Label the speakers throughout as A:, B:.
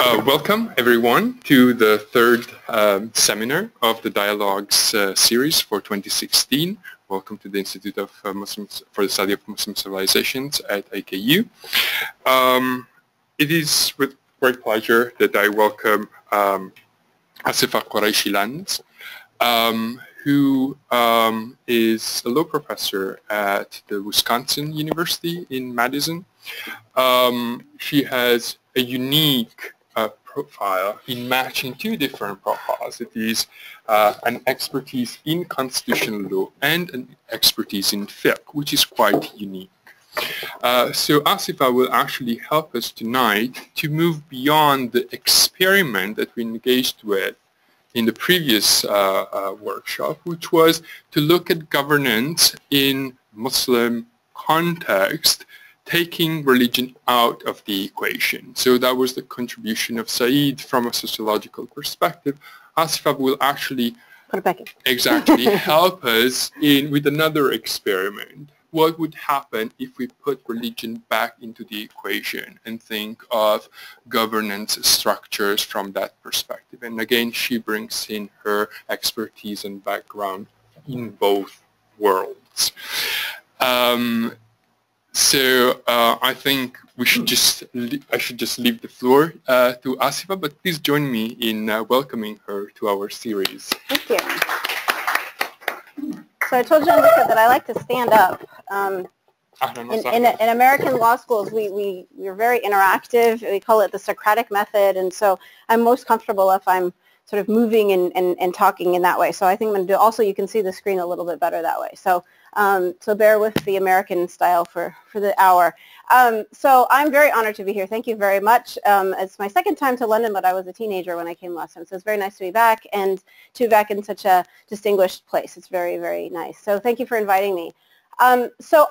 A: Welcome, everyone, to the third seminar of the Dialogues series for 2016. Welcome to the Institute of Muslims for the Study of Muslim Civilizations at IKU. It is with great pleasure that I welcome Asifa Quraishi-Landes, who is a law professor at the Wisconsin University in Madison. She has a unique profile in matching two different profiles. It is an expertise in constitutional law and an expertise in fiqh, which is quite unique. So Asifa will actually help us tonight to move beyond the experiment that we engaged with in the previous workshop, which was to look at governance in Muslim context, taking religion out of the equation. So that was the contribution of Saeed from a sociological perspective. Asifa will actually
B: put it back in.
A: Exactly help us with another experiment. What would happen if we put religion back into the equation and think of governance structures from that perspective? And again, she brings in her expertise and background in both worlds. So I think I should just leave the floor to Asifa, but please join me in welcoming her to our series.
B: Thank you. So I told John that I like to stand up. In American law schools, we're very interactive. We call it the Socratic Method, and so I'm most comfortable if I'm sort of moving and talking in that way. So I think I'm going to do, also you can see the screen a little bit better that way. So so bear with the American style for the hour. So I'm very honored to be here. Thank you very much. It's my second time to London, but I was a teenager when I came last time. So it's very nice to be back and to be back in such a distinguished place. It's very, very nice. So thank you for inviting me. So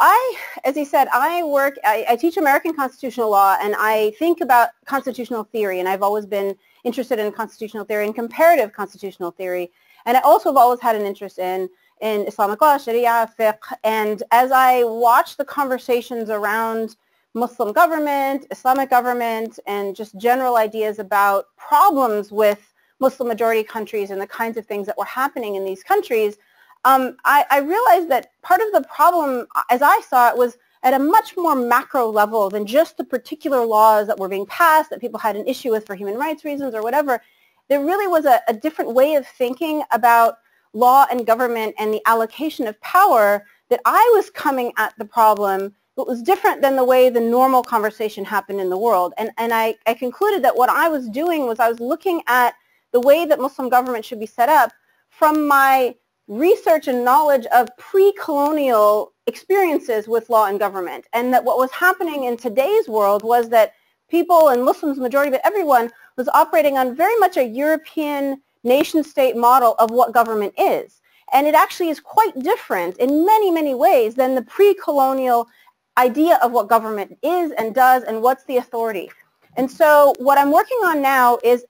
B: as he said, I teach American constitutional law, and I think about constitutional theory, and I've always been interested in constitutional theory and comparative constitutional theory. And I also have always had an interest in Islamic law, Sharia, fiqh, and as I watch the conversations around Muslim government, Islamic government, and just general ideas about problems with Muslim majority countries and the kinds of things that were happening in these countries, I realized that part of the problem, as I saw it, was at a much more macro level than just the particular laws that were being passed that people had an issue with for human rights reasons or whatever. There really was a different way of thinking about law and government and the allocation of power that I was coming at the problem. It was different than the way the normal conversation happened in the world. And I concluded that what I was doing was I was looking at the way that Muslim government should be set up from my research and knowledge of pre-colonial experiences with law and government. And that what was happening in today's world was that people, and Muslims majority, but everyone, was operating on very much a European nation-state model of what government is. And it actually is quite different in many, many ways than the pre-colonial idea of what government is and does and what's the authority. And so what I'm working on now is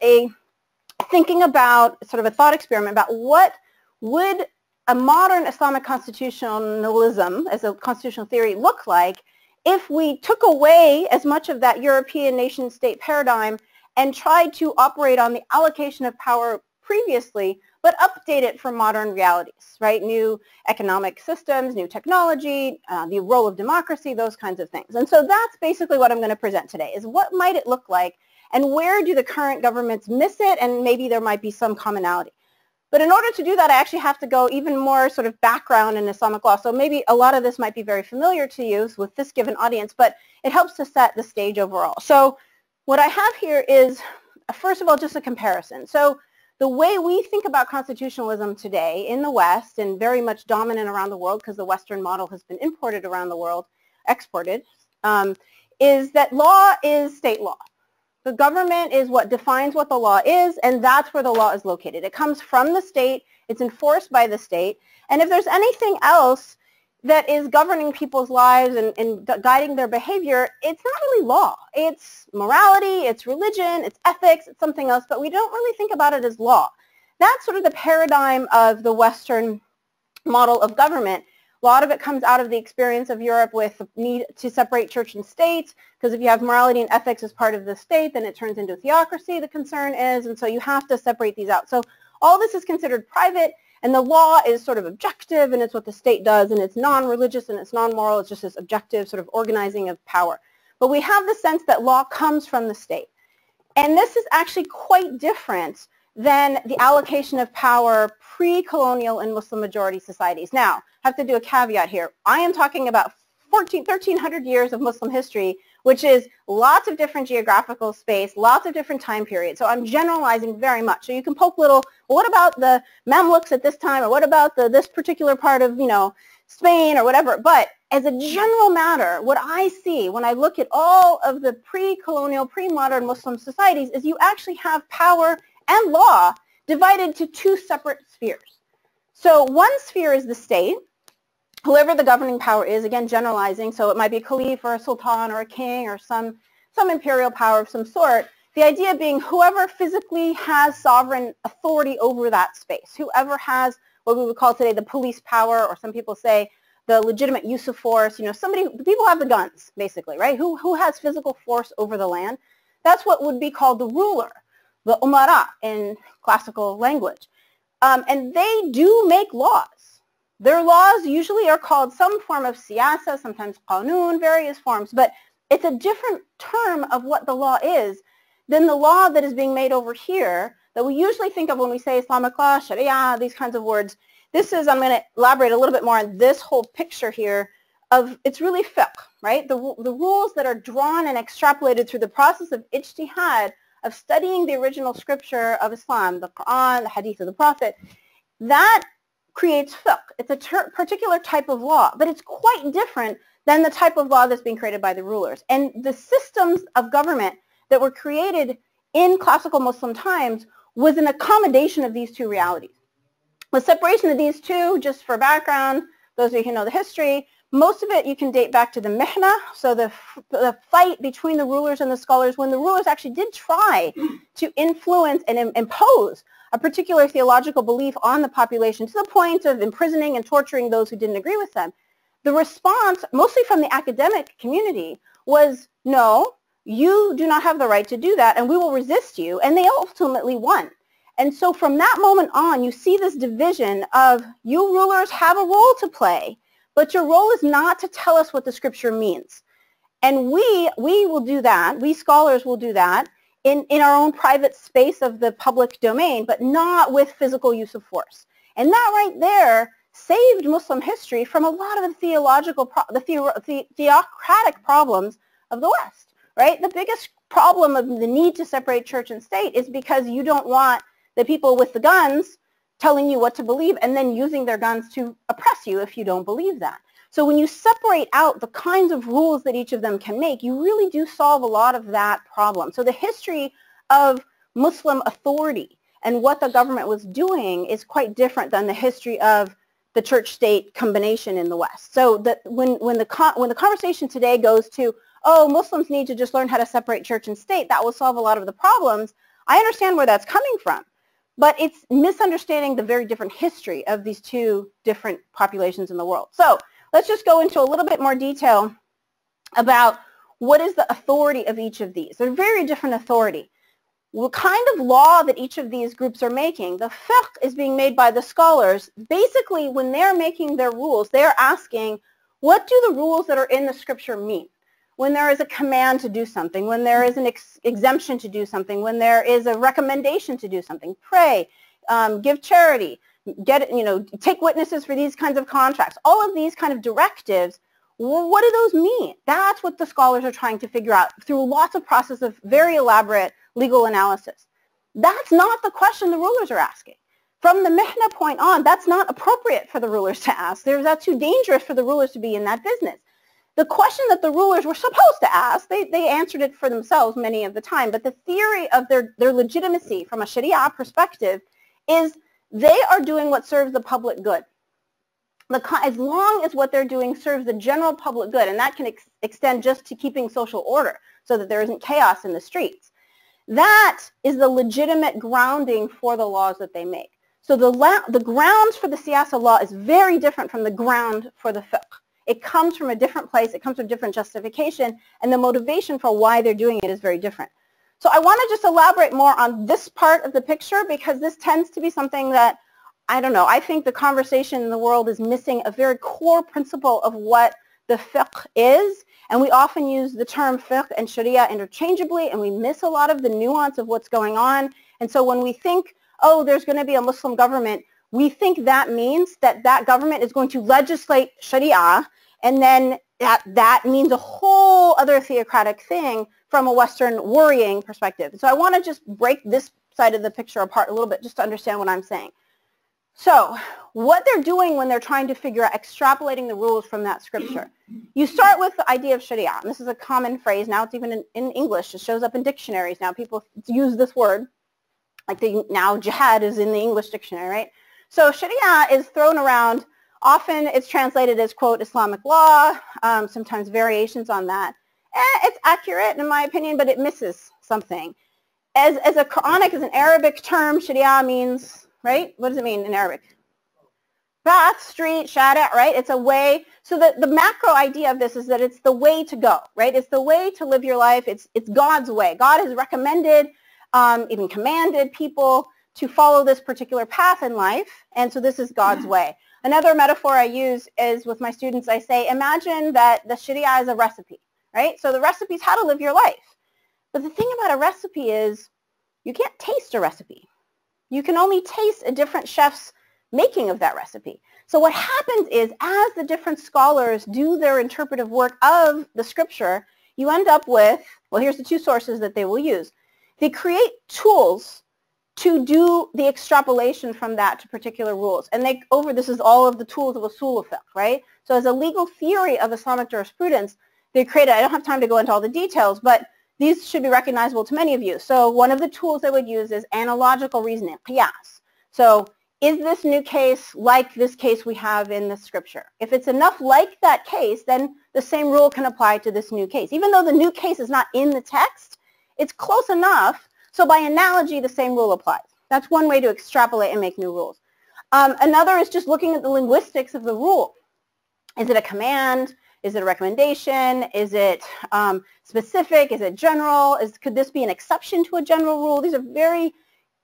B: thinking about sort of a thought experiment about what would a modern Islamic constitutionalism as a constitutional theory look like if we took away as much of that European nation-state paradigm and tried to operate on the allocation of power previously, but update it for modern realities, right? New economic systems, new technology, the role of democracy, those kinds of things. And so that's basically what I'm going to present today, is what might it look like, and where do the current governments miss it, and maybe there might be some commonality. But in order to do that, I actually have to go even more sort of background in Islamic law. So maybe a lot of this might be very familiar to you with this given audience, but it helps to set the stage overall. So what I have here is, first of all, just a comparison. So the way we think about constitutionalism today in the West, and very much dominant around the world because the Western model has been imported around the world, exported, is that law is state law. The government is what defines what the law is, and that's where the law is located. It comes from the state, it's enforced by the state, and if there's anything else that is governing people's lives and guiding their behavior, it's not really law. It's morality, it's religion, it's ethics, it's something else, but we don't really think about it as law. That's sort of the paradigm of the Western model of government. A lot of it comes out of the experience of Europe with the need to separate church and state, because if you have morality and ethics as part of the state, then it turns into theocracy, the concern is, and so you have to separate these out. So all this is considered private, and the law is sort of objective, and it's what the state does, and it's non-religious and it's non-moral. It's just this objective sort of organizing of power. But we have the sense that law comes from the state. And this is actually quite different than the allocation of power pre-colonial and Muslim majority societies. Now, I have to do a caveat here. I am talking about 1,300 years of Muslim history, which is lots of different geographical space, lots of different time periods. So I'm generalizing very much. So you can poke little, well, what about the Mamluks at this time, or what about this particular part of, Spain or whatever. But as a general matter, what I see when I look at all of the pre-colonial, pre-modern Muslim societies is you actually have power and law divided to two separate spheres. So one sphere is the state, whoever the governing power is, again generalizing, so it might be a caliph or a sultan or a king or some imperial power of some sort. The idea being whoever physically has sovereign authority over that space, whoever has what we would call today the police power, or some people say the legitimate use of force, people have the guns, basically, right? Who has physical force over the land? That's what would be called the ruler, the umara in classical language. And they do make laws. Their laws usually are called some form of siyasa, sometimes qanun, various forms, but it's a different term of what the law is than the law that is being made over here that we usually think of when we say Islamic law, Sharia, these kinds of words. This is, I'm going to elaborate a little bit more on this whole picture here of, it's really fiqh, right? The rules that are drawn and extrapolated through the process of ijtihad, of studying the original scripture of Islam, the Quran, the hadith of the Prophet, that creates fiqh. It's a particular type of law, but it's quite different than the type of law that's being created by the rulers. And the systems of government that were created in classical Muslim times was an accommodation of these two realities. The separation of these two, just for background, those of you who know the history, most of it you can date back to the mihna, so the fight between the rulers and the scholars, when the rulers actually did try to influence and impose a particular theological belief on the population to the point of imprisoning and torturing those who didn't agree with them. The response, mostly from the academic community, was no, you do not have the right to do that, and we will resist you, and they ultimately won. And so from that moment on, you see this division of you rulers have a role to play, but your role is not to tell us what the scripture means. And we will do that, we scholars will do that in our own private space of the public domain, but not with physical use of force. And that right there saved Muslim history from a lot of the theocratic problems of the West. Right? The biggest problem of the need to separate church and state is because you don't want the people with the guns telling you what to believe and then using their guns to oppress you if you don't believe that. So when you separate out the kinds of rules that each of them can make, you really do solve a lot of that problem. So the history of Muslim authority and what the government was doing is quite different than the history of the church-state combination in the West. So that when the conversation today goes to, oh, Muslims need to just learn how to separate church and state, that will solve a lot of the problems, I understand where that's coming from. But it's misunderstanding the very different history of these two different populations in the world. So let's just go into a little bit more detail about what is the authority of each of these. They're very different authority. What kind of law that each of these groups are making, the fiqh is being made by the scholars. Basically, when they're making their rules, they're asking, what do the rules that are in the scripture mean? When there is a command to do something, when there is an exemption to do something, when there is a recommendation to do something, pray, give charity, take witnesses for these kinds of contracts, all of these kind of directives, what do those mean? That's what the scholars are trying to figure out through lots of process of very elaborate legal analysis. That's not the question the rulers are asking. From the mihna point on, that's not appropriate for the rulers to ask. That's too dangerous for the rulers to be in that business. The question that the rulers were supposed to ask, they answered it for themselves many of the time, but the theory of their legitimacy from a Sharia perspective is they are doing what serves the public good. As long as what they're doing serves the general public good, and that can extend just to keeping social order so that there isn't chaos in the streets, that is the legitimate grounding for the laws that they make. So the grounds for the siyasa law is very different from the ground for the fiqh. It comes from a different place, it comes from different justification, and the motivation for why they're doing it is very different. So I want to just elaborate more on this part of the picture because this tends to be something that, I don't know, I think the conversation in the world is missing a very core principle of what the fiqh is, and we often use the term fiqh and sharia interchangeably, and we miss a lot of the nuance of what's going on. And so when we think, oh, there's going to be a Muslim government, we think that means that that government is going to legislate sharia, and then that means a whole other theocratic thing from a Western worrying perspective. So I want to just break this side of the picture apart a little bit just to understand what I'm saying. So what they're doing when they're trying to figure out extrapolating the rules from that scripture, you start with the idea of sharia. And this is a common phrase. Now it's even in English. It shows up in dictionaries. Now people use this word. Like now jihad is in the English dictionary, right? So sharia is thrown around. Often it's translated as, quote, Islamic law, sometimes variations on that. It's accurate in my opinion, but it misses something. As a Quranic, as an Arabic term, sharia means, right? What does it mean in Arabic? Path, street, sharia, right? It's a way. So the macro idea of this is that it's the way to go, right? It's the way to live your life. It's God's way. God has recommended, even commanded people to follow this particular path in life, and so this is God's way. Another metaphor I use is with my students, I say, imagine that the sharia is a recipe, right? So the recipe is how to live your life. But the thing about a recipe is you can't taste a recipe. You can only taste a different chef's making of that recipe. So what happens is as the different scholars do their interpretive work of the scripture, you end up with, well, here's the two sources that they will use. They create tools to do the extrapolation from that to particular rules. And this is all of the tools of usul of fiqh, right? So as a legal theory of Islamic jurisprudence, they created, I don't have time to go into all the details, but these should be recognizable to many of you. So one of the tools they would use is analogical reasoning, qiyas. So is this new case like this case we have in the scripture? If it's enough like that case, then the same rule can apply to this new case. Even though the new case is not in the text, it's close enough. So by analogy, the same rule applies. That's one way to extrapolate and make new rules. Another is just looking at the linguistics of the rule. Is it a command? Is it a recommendation? Is it specific? Is it general? Could this be an exception to a general rule? These are very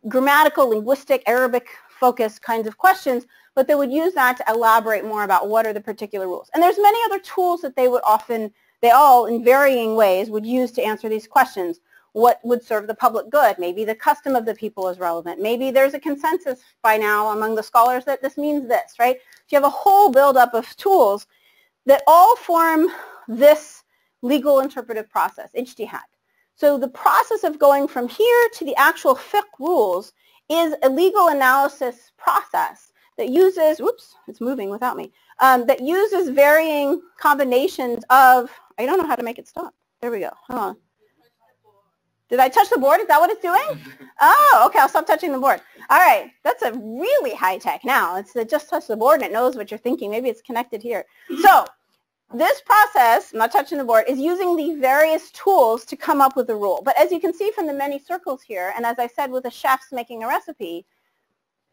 B: grammatical, linguistic, Arabic-focused kinds of questions, but they would use that to elaborate more about what are the particular rules. And there's many other tools that they all in varying ways would use to answer these questions. What would serve the public good? Maybe the custom of the people is relevant. Maybe there's a consensus by now among the scholars that this means this, right? So you have a whole buildup of tools that all form this legal interpretive process, ijtihad. So the process of going from here to the actual fiqh rules is a legal analysis process that uses, whoops, it's moving without me, that uses varying combinations of, I don't know how to make it stop. There we go, hold on. Did I touch the board? Is that what it's doing? Oh, okay, I'll stop touching the board. All right, that's a really high tech now. It just touch the board and it knows what you're thinking. Maybe it's connected here. So this process, I'm not touching the board, is using the various tools to come up with a rule. But as you can see from the many circles here, and as I said with the chefs making a recipe,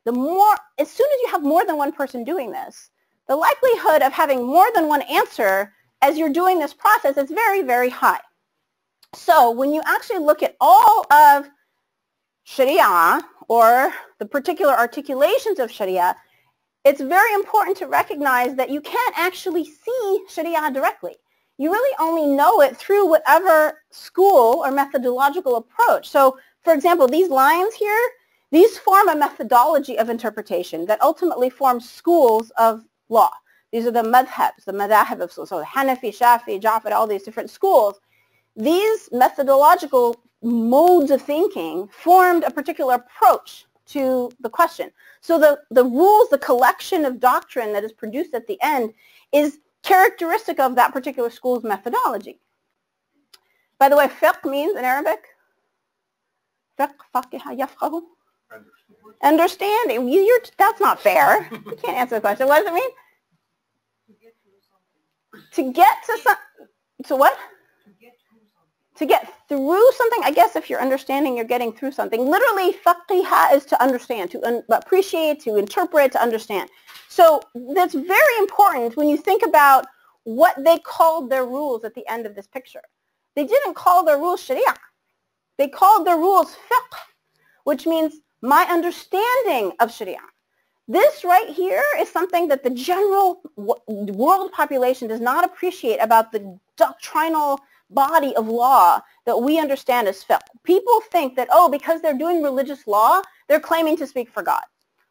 B: as soon as you have more than one person doing this, the likelihood of having more than one answer as you're doing this process is very, very high. So when you actually look at all of Sharia or the particular articulations of Sharia, it's very important to recognize that you can't actually see Sharia directly. You really only know it through whatever school or methodological approach. So for example, these lines here, these form a methodology of interpretation that ultimately forms schools of law. These are the madhabs, the madahib of so Hanafi, Shafi, Jafar, all these different schools. These methodological modes of thinking formed a particular approach to the question. So the rules, the collection of doctrine that is produced at the end is characteristic of that particular school's methodology. By the way, fiqh means in Arabic, fiqh, faqiha, yafqahu. Understanding. That's not fair. You can't answer the question. What does it mean? To get to some, so what? to get through something, I guess if you're understanding, you're getting through something. Literally, faqiha is to understand, to appreciate, to interpret, to understand. So that's very important when you think about what they called their rules at the end of this picture. They didn't call their rules Sharia. They called their rules fiqh, which means my understanding of Sharia. This right here is something that the general world population does not appreciate about the doctrinal body of law that we understand as fiqh. People think that, oh, because they're doing religious law, they're claiming to speak for God,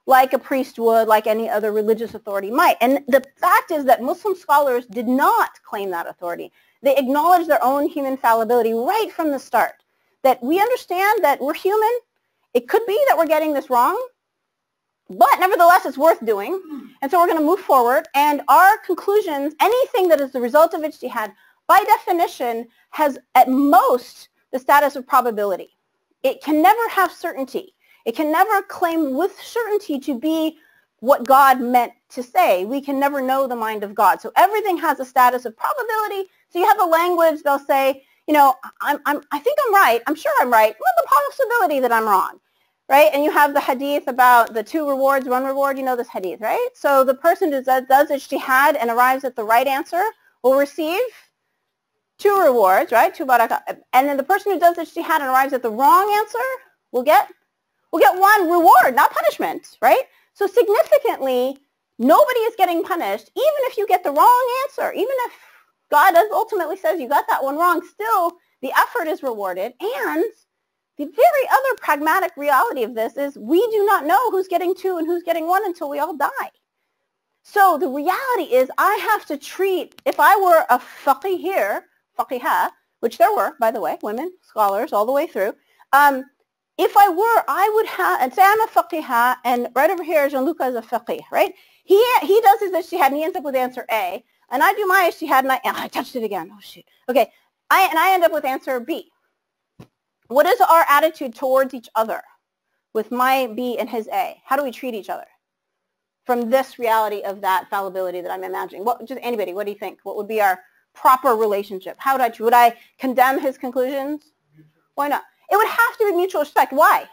B: like a priest would, like any other religious authority might. And the fact is that Muslim scholars did not claim that authority. They acknowledged their own human fallibility right from the start, that we understand that we're human. It could be that we're getting this wrong, but nevertheless, it's worth doing. And so we're going to move forward. And our conclusions, anything that is the result of ijtihad, by definition, has at most the status of probability. It can never have certainty. It can never claim with certainty to be what God meant to say. We can never know the mind of God. So everything has a status of probability. So you have a language, they'll say, you know, I think I'm right. I'm sure I'm right. Well, the possibility that I'm wrong, right? And you have the hadith about the 2 rewards, 1 reward. You know this hadith, right? So the person who does ijtihad and arrives at the right answer will receive 2 rewards, right? 2 barakah. And then the person who does ijtihad and arrives at the wrong answer will get 1 reward, not punishment, right? So significantly, nobody is getting punished, even if you get the wrong answer, even if God ultimately says you got that one wrong, still the effort is rewarded. And the very other pragmatic reality of this is we do not know who's getting 2 and who's getting 1 until we all die. So the reality is I have to treat, if I were a faqih here, faqihah, which there were, by the way, women, scholars, all the way through, if I were, I would have, and say I'm a faqihah, and right over here, Jean-Luc is a faqih, right? He does his ijtihad, and he ends up with answer A, and I do my ijtihad, and I touched it again. Oh, shoot. Okay, I end up with answer B. What is our attitude towards each other with my B and his A? How do we treat each other from this reality of that fallibility that I'm imagining? Just anybody, what do you think? What would be our proper relationship? How would I condemn his conclusions? Why not? It would have to be mutual respect. Why?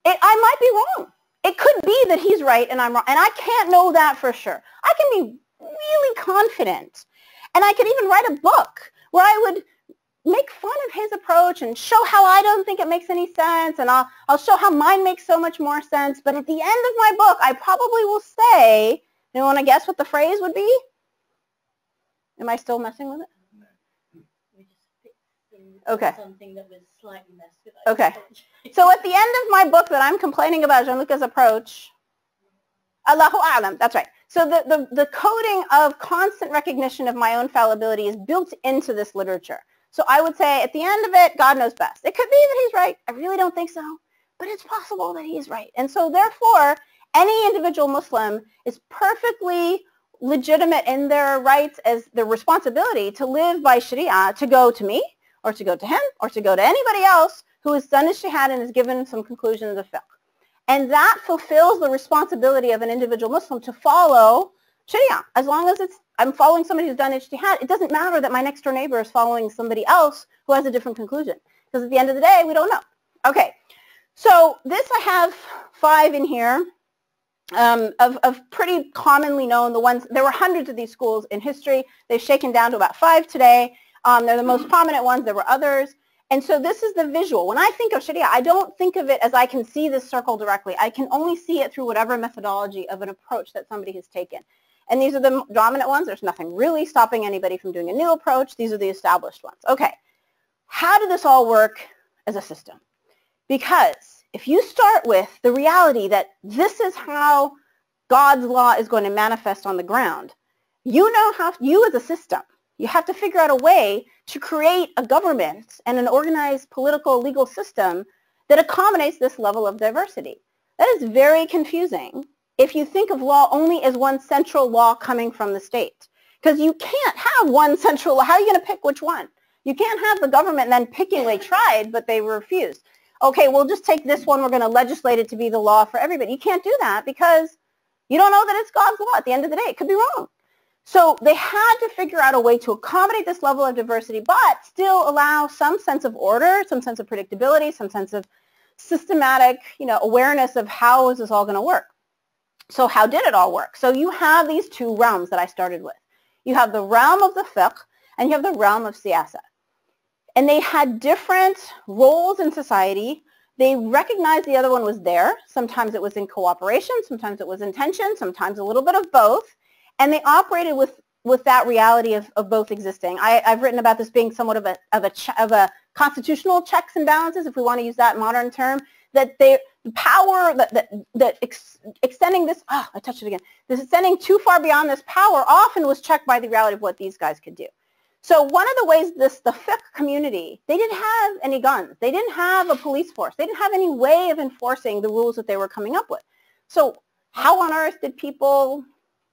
B: I might be wrong. It could be that he's right and I'm wrong. And I can't know that for sure. I can be really confident. And I could even write a book where I would make fun of his approach and show how I don't think it makes any sense. And I'll show how mine makes so much more sense. But at the end of my book, I probably will say, you want to guess what the phrase would be? Am I still messing with it? Okay.
C: Something that was slightly messed with.
B: Okay. So at the end of my book that I'm complaining about Jean-Luc's approach, Allahu A'lam, that's right. So the coding of constant recognition of my own fallibility is built into this literature. So I would say at the end of it, God knows best. It could be that he's right. I really don't think so. But it's possible that he's right. And so therefore, any individual Muslim is perfectly legitimate in their rights as their responsibility to live by Sharia, to go to me, or to go to him, or to go to anybody else who has done ijtihad and has given some conclusions of fiqh. And that fulfills the responsibility of an individual Muslim to follow Sharia. As long as I'm following somebody who's done ijtihad, it doesn't matter that my next door neighbor is following somebody else who has a different conclusion. Because at the end of the day, we don't know. Okay, so this I have 5 in here of pretty commonly known, the ones, there were hundreds of these schools in history. They've shaken down to about 5 today. They're the most prominent ones. There were others. And so this is the visual. When I think of Sharia, I don't think of it as I can see this circle directly. I can only see it through whatever methodology of an approach that somebody has taken. And these are the dominant ones. There's nothing really stopping anybody from doing a new approach. These are the established ones. Okay. How did this all work as a system? Because if you start with the reality that this is how God's law is going to manifest on the ground, you know how, you as a system, you have to figure out a way to create a government and an organized political legal system that accommodates this level of diversity. That is very confusing if you think of law only as one central law coming from the state. Because you can't have one central law. How are you going to pick which one? You can't have the government then picking, they tried, but they refused. Okay, we'll just take this one. We're going to legislate it to be the law for everybody. You can't do that because you don't know that it's God's law. At the end of the day, it could be wrong. So they had to figure out a way to accommodate this level of diversity, but still allow some sense of order, some sense of predictability, some sense of systematic, awareness of how is this all going to work. So how did it all work? So you have these two realms that I started with. You have the realm of the fiqh, and you have the realm of siyasa. And they had different roles in society. They recognized the other one was there. Sometimes it was in cooperation, sometimes it was in tension, sometimes a little bit of both. And they operated with that reality of both existing. I've written about this being somewhat of a constitutional checks and balances, if we want to use that modern term, that the power that extending this, I touched it again, this extending too far beyond this power often was checked by the reality of what these guys could do. So one of the ways the fiqh community, they didn't have any guns. They didn't have a police force. They didn't have any way of enforcing the rules that they were coming up with. So how on earth did people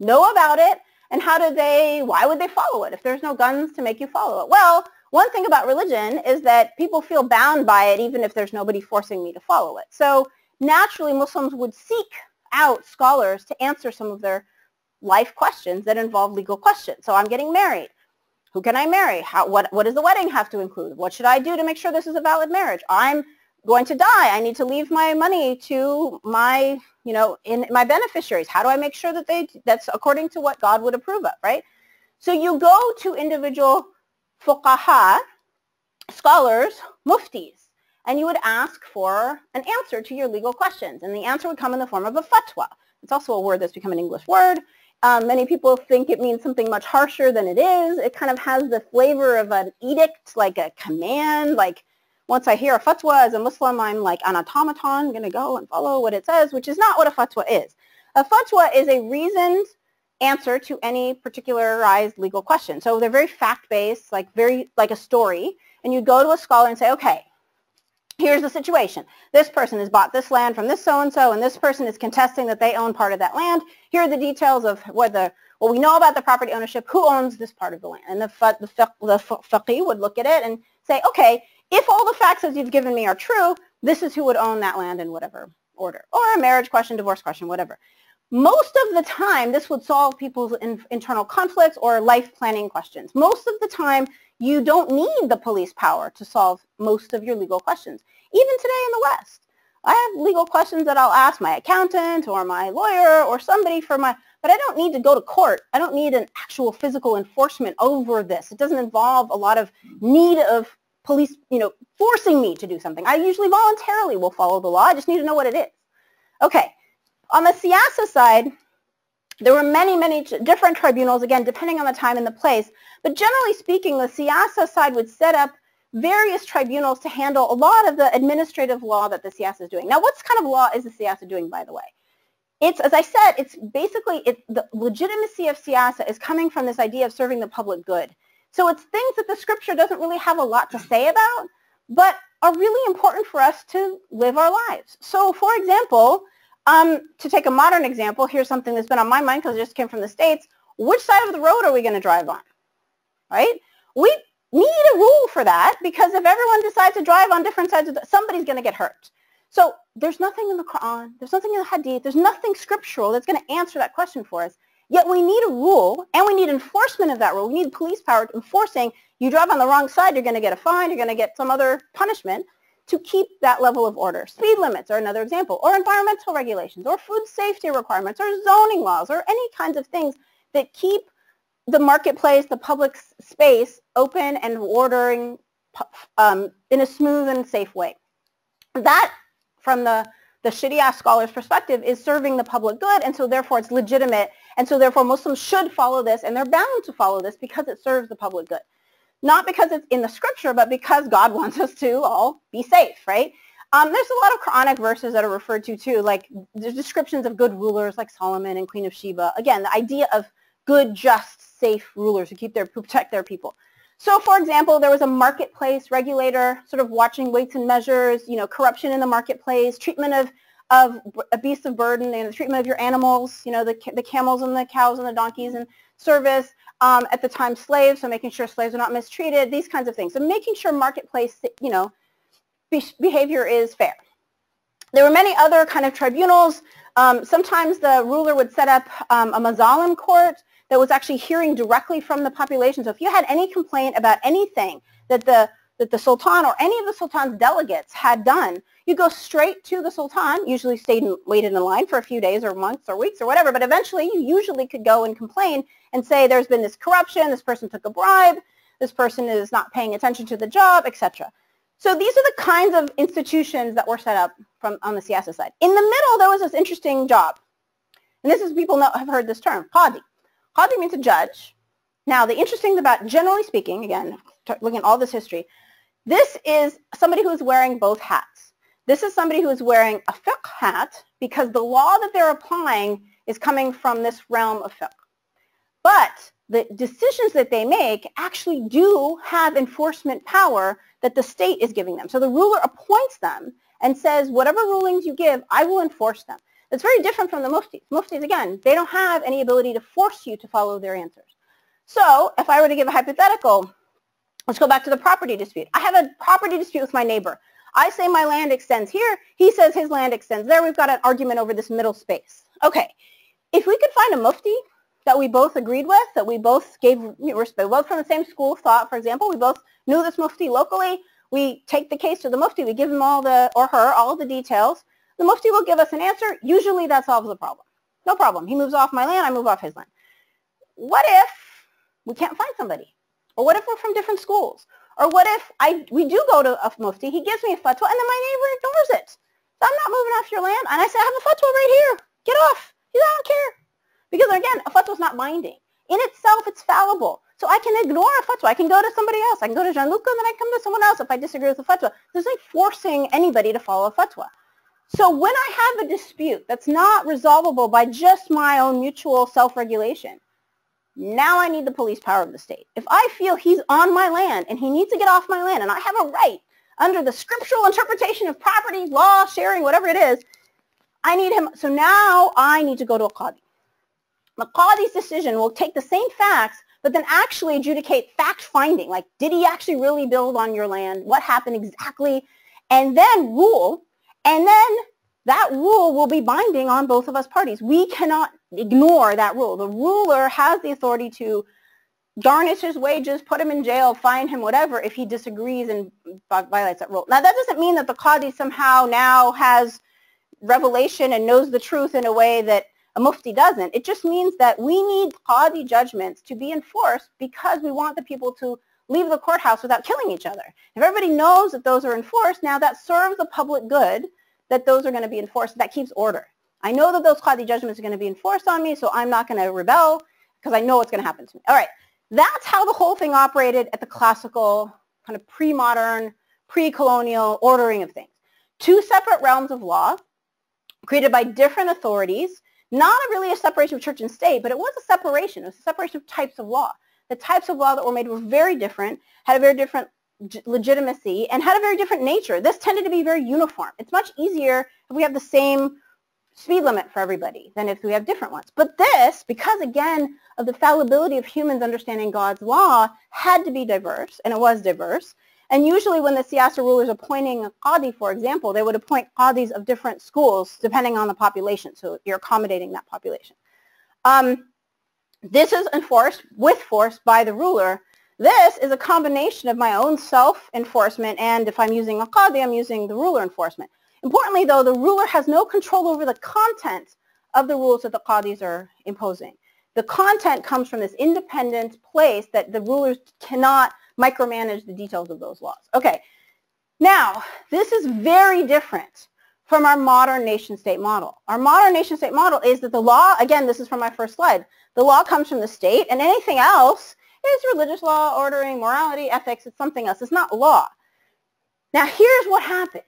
B: know about it, and why would they follow it if there's no guns to make you follow it? Well, one thing about religion is that people feel bound by it even if there's nobody forcing me to follow it. So naturally, Muslims would seek out scholars to answer some of their life questions that involve legal questions. So I'm getting married. Who can I marry? What does the wedding have to include? What should I do to make sure this is a valid marriage? I'm going to die. I need to leave my money to my, in my beneficiaries. How do I make sure that that's according to what God would approve of, right? So you go to individual fuqaha, scholars, muftis, and you would ask for an answer to your legal questions. And the answer would come in the form of a fatwa. It's also a word that's become an English word. Many people think it means something much harsher than it is. It kind of has the flavor of an edict, like a command. Like once I hear a fatwa as a Muslim, I'm like an automaton, going to go and follow what it says, which is not what a fatwa is. A fatwa is a reasoned answer to any particularized legal question. So they're very fact-based, like a story. And you go to a scholar and say, okay, here's the situation. This person has bought this land from this so-and-so, and this person is contesting that they own part of that land. Here are the details of what we know about the property ownership, who owns this part of the land. And the faqih would look at it and say, okay, if all the facts that you've given me are true, this is who would own that land in whatever order. Or a marriage question, divorce question, whatever. Most of the time, this would solve people's internal conflicts or life planning questions. Most of the time, you don't need the police power to solve most of your legal questions. Even today in the West, I have legal questions that I'll ask my accountant or my lawyer or somebody but I don't need to go to court. I don't need an actual physical enforcement over this. It doesn't involve a lot of need of police, forcing me to do something. I usually voluntarily will follow the law. I just need to know what it is. Okay. On the siyasa side, there were many, many different tribunals, again, depending on the time and the place. But generally speaking, the siyasa side would set up various tribunals to handle a lot of the administrative law that the siyasa is doing. Now, what kind of law is the siyasa doing, by the way? It's, as I said, it's basically, the legitimacy of siyasa is coming from this idea of serving the public good. So it's things that the scripture doesn't really have a lot to say about, but are really important for us to live our lives. So, for example, to take a modern example, here's something that's been on my mind because it just came from the States. Which side of the road are we going to drive on? Right? We need a rule for that because if everyone decides to drive on different sides, somebody's going to get hurt. So there's nothing in the Quran, there's nothing in the Hadith, there's nothing scriptural that's going to answer that question for us. Yet we need a rule, and we need enforcement of that rule. We need police power enforcing. You drive on the wrong side, you're going to get a fine, you're going to get some other punishment to keep that level of order. Speed limits are another example, or environmental regulations, or food safety requirements, or zoning laws, or any kinds of things that keep the marketplace, the public space open and ordering in a smooth and safe way. That, from the Sharia scholar's perspective, is serving the public good, and so therefore it's legitimate, and so therefore Muslims should follow this, and they're bound to follow this because it serves the public good. Not because it's in the scripture, but because God wants us to all be safe, right? There's a lot of Quranic verses that are referred to too, like there's descriptions of good rulers like Solomon and Queen of Sheba. Again, the idea of good, just, safe rulers who protect their people. So, for example, there was a marketplace regulator sort of watching weights and measures, corruption in the marketplace, treatment of beasts of burden, and the treatment of your animals, the camels and the cows and the donkeys and service. At the time, slaves, so making sure slaves are not mistreated, these kinds of things. So making sure marketplace, behavior is fair. There were many other kind of tribunals. Sometimes the ruler would set up a mazalim court that was actually hearing directly from the population. So if you had any complaint about anything that the Sultan or any of the Sultan's delegates had done, you go straight to the Sultan, usually waited in line for a few days or months or weeks or whatever, but eventually you usually could go and complain and say there's been this corruption, this person took a bribe, this person is not paying attention to the job, etc. So these are the kinds of institutions that were set up on the siyasa side. In the middle, there was this interesting job. And this is, people have heard this term, Qadi. Qadi means a judge. Now, the interesting thing about, generally speaking, again, looking at all this history, this is somebody who's wearing both hats. This is somebody who is wearing a fiqh hat because the law that they're applying is coming from this realm of fiqh. But the decisions that they make actually do have enforcement power that the state is giving them. So the ruler appoints them and says, whatever rulings you give, I will enforce them. It's very different from the muftis. Muftis, again, they don't have any ability to force you to follow their answers. So if I were to give a hypothetical, let's go back to the property dispute. I have a property dispute with my neighbor. I say my land extends here. He says his land extends there. We've got an argument over this middle space. Okay. If we could find a mufti that we both agreed with, that we both gave respect, both from the same school of thought, for example, we both knew this mufti locally, we take the case to the mufti, we give him all the details, the mufti will give us an answer. Usually that solves the problem. No problem. He moves off my land, I move off his land. What if we can't find somebody? Or what if we're from different schools? Or what if we do go to a mufti, he gives me a fatwa, and then my neighbor ignores it. So I'm not moving off your land. And I say, I have a fatwa right here. Get off. He says, I don't care. Because again, a fatwa is not binding. In itself, it's fallible. So I can ignore a fatwa. I can go to somebody else. I can go to Gianluca, and then I come to someone else if I disagree with the fatwa. There's like forcing anybody to follow a fatwa. So when I have a dispute that's not resolvable by just my own mutual self-regulation, now I need the police power of the state. If I feel he's on my land and he needs to get off my land and I have a right under the scriptural interpretation of property, law, sharing, whatever it is, I need him. So now I need to go to a qadi. The qadi's decision will take the same facts but then actually adjudicate fact-finding, like did he actually really build on your land, what happened exactly, and then rule, and then that rule will be binding on both of us parties. We cannot ignore that rule. The ruler has the authority to garnish his wages, put him in jail, fine him, whatever, if he disagrees and violates that rule. Now, that doesn't mean that the qadi somehow now has revelation and knows the truth in a way that a mufti doesn't. It just means that we need qadi judgments to be enforced because we want the people to leave the courthouse without killing each other. If everybody knows that those are enforced, now that serves the public good, that those are going to be enforced. That keeps order. I know that those qadi judgments are going to be enforced on me, so I'm not going to rebel because I know what's going to happen to me. All right. That's how the whole thing operated at the classical, kind of pre-modern, pre-colonial ordering of things. Two separate realms of law created by different authorities, not really a separation of church and state, but it was a separation. It was a separation of types of law. The types of law that were made were very different, had a very different legitimacy, and had a very different nature. This tended to be very uniform. It's much easier if we have the same speed limit for everybody than if we have different ones. But this, because again of the fallibility of humans understanding God's law, had to be diverse, and it was diverse. And usually when the siyasa rulers appointing a qadi, for example, they would appoint qadis of different schools depending on the population, so you're accommodating that population. This is enforced with force by the ruler. This is a combination of my own self-enforcement, and if I'm using a qadi, I'm using the ruler enforcement. Importantly, though, the ruler has no control over the content of the rules that the qadis are imposing. The content comes from this independent place that the rulers cannot micromanage the details of those laws. Okay, now, this is very different from our modern nation-state model. Our modern nation-state model is that the law, again, this is from my first slide, the law comes from the state, and anything else is religious law, ordering, morality, ethics, it's something else. It's not law. Now, here's what happened.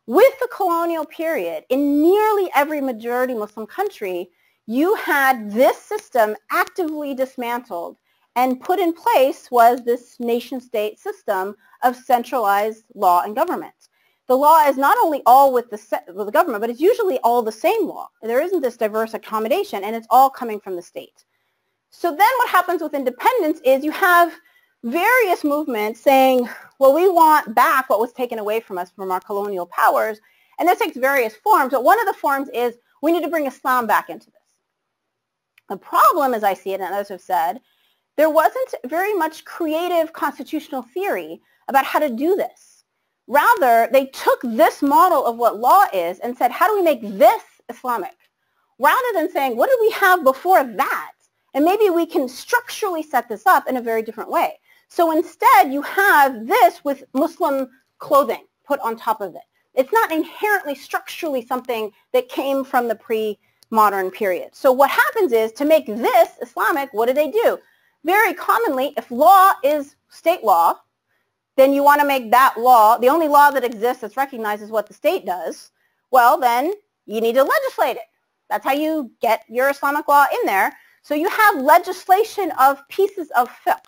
B: With the colonial period, in nearly every majority Muslim country, you had this system actively dismantled, and put in place was this nation-state system of centralized law and government. The law is not only all with the government, but it's usually all the same law. There isn't this diverse accommodation, and it's all coming from the state. So then what happens with independence is you have various movements saying, well, we want back what was taken away from us from our colonial powers, and this takes various forms, but one of the forms is we need to bring Islam back into this. The problem, as I see it, and others have said, there wasn't very much creative constitutional theory about how to do this. Rather, they took this model of what law is and said, how do we make this Islamic? Rather than saying, what did we have before that? And maybe we can structurally set this up in a very different way. So instead, you have this with Muslim clothing put on top of it. It's not inherently structurally something that came from the pre-modern period. So what happens is, to make this Islamic, what do? Very commonly, if law is state law, then you want to make that law, the only law that exists that's recognized is what the state does, well then you need to legislate it. That's how you get your Islamic law in there. So you have legislation of pieces of fiqh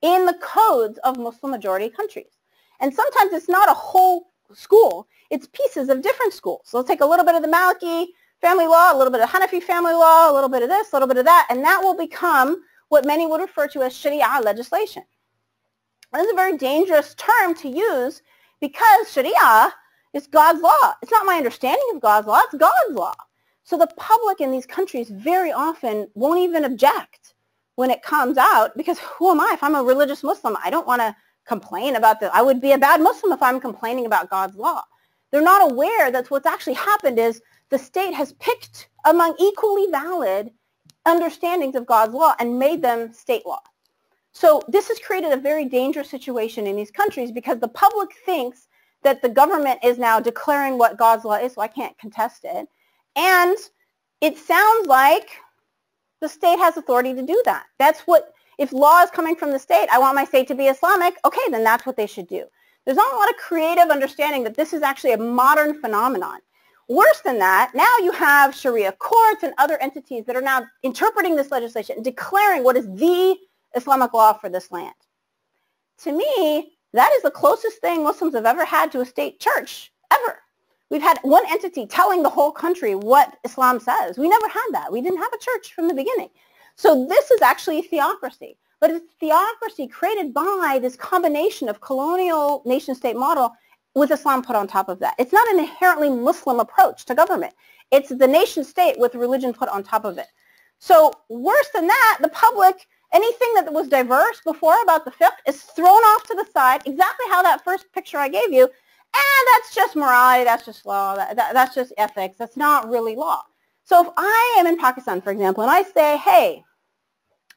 B: in the codes of Muslim majority countries. And sometimes it's not a whole school, it's pieces of different schools. So let's take a little bit of the Maliki family law, a little bit of Hanafi family law, a little bit of this, a little bit of that, and that will become what many would refer to as Sharia legislation. This is a very dangerous term to use because Sharia is God's law. It's not my understanding of God's law, it's God's law. So the public in these countries very often won't even object when it comes out, because who am I? If I'm a religious Muslim, I don't want to complain about I would be a bad Muslim if I'm complaining about God's law. They're not aware that what's actually happened is the state has picked among equally valid understandings of God's law and made them state law. So this has created a very dangerous situation in these countries because the public thinks that the government is now declaring what God's law is, so I can't contest it. And it sounds like the state has authority to do that. That's what, if law is coming from the state, I want my state to be Islamic, okay, then that's what they should do. There's not a lot of creative understanding that this is actually a modern phenomenon. Worse than that, now you have Sharia courts and other entities that are now interpreting this legislation and declaring what is the Islamic law for this land. To me, that is the closest thing Muslims have ever had to a state church, ever. We've had one entity telling the whole country what Islam says. We never had that. We didn't have a church from the beginning. So this is actually a theocracy. But it's theocracy created by this combination of colonial nation-state model with Islam put on top of that. It's not an inherently Muslim approach to government. It's the nation-state with religion put on top of it. So worse than that, the public, anything that was diverse before about the fiqh is thrown off to the side, exactly how that first picture I gave you, and that's just morality, that's just law, that's just ethics, that's not really law. So if I am in Pakistan, for example, and I say, hey,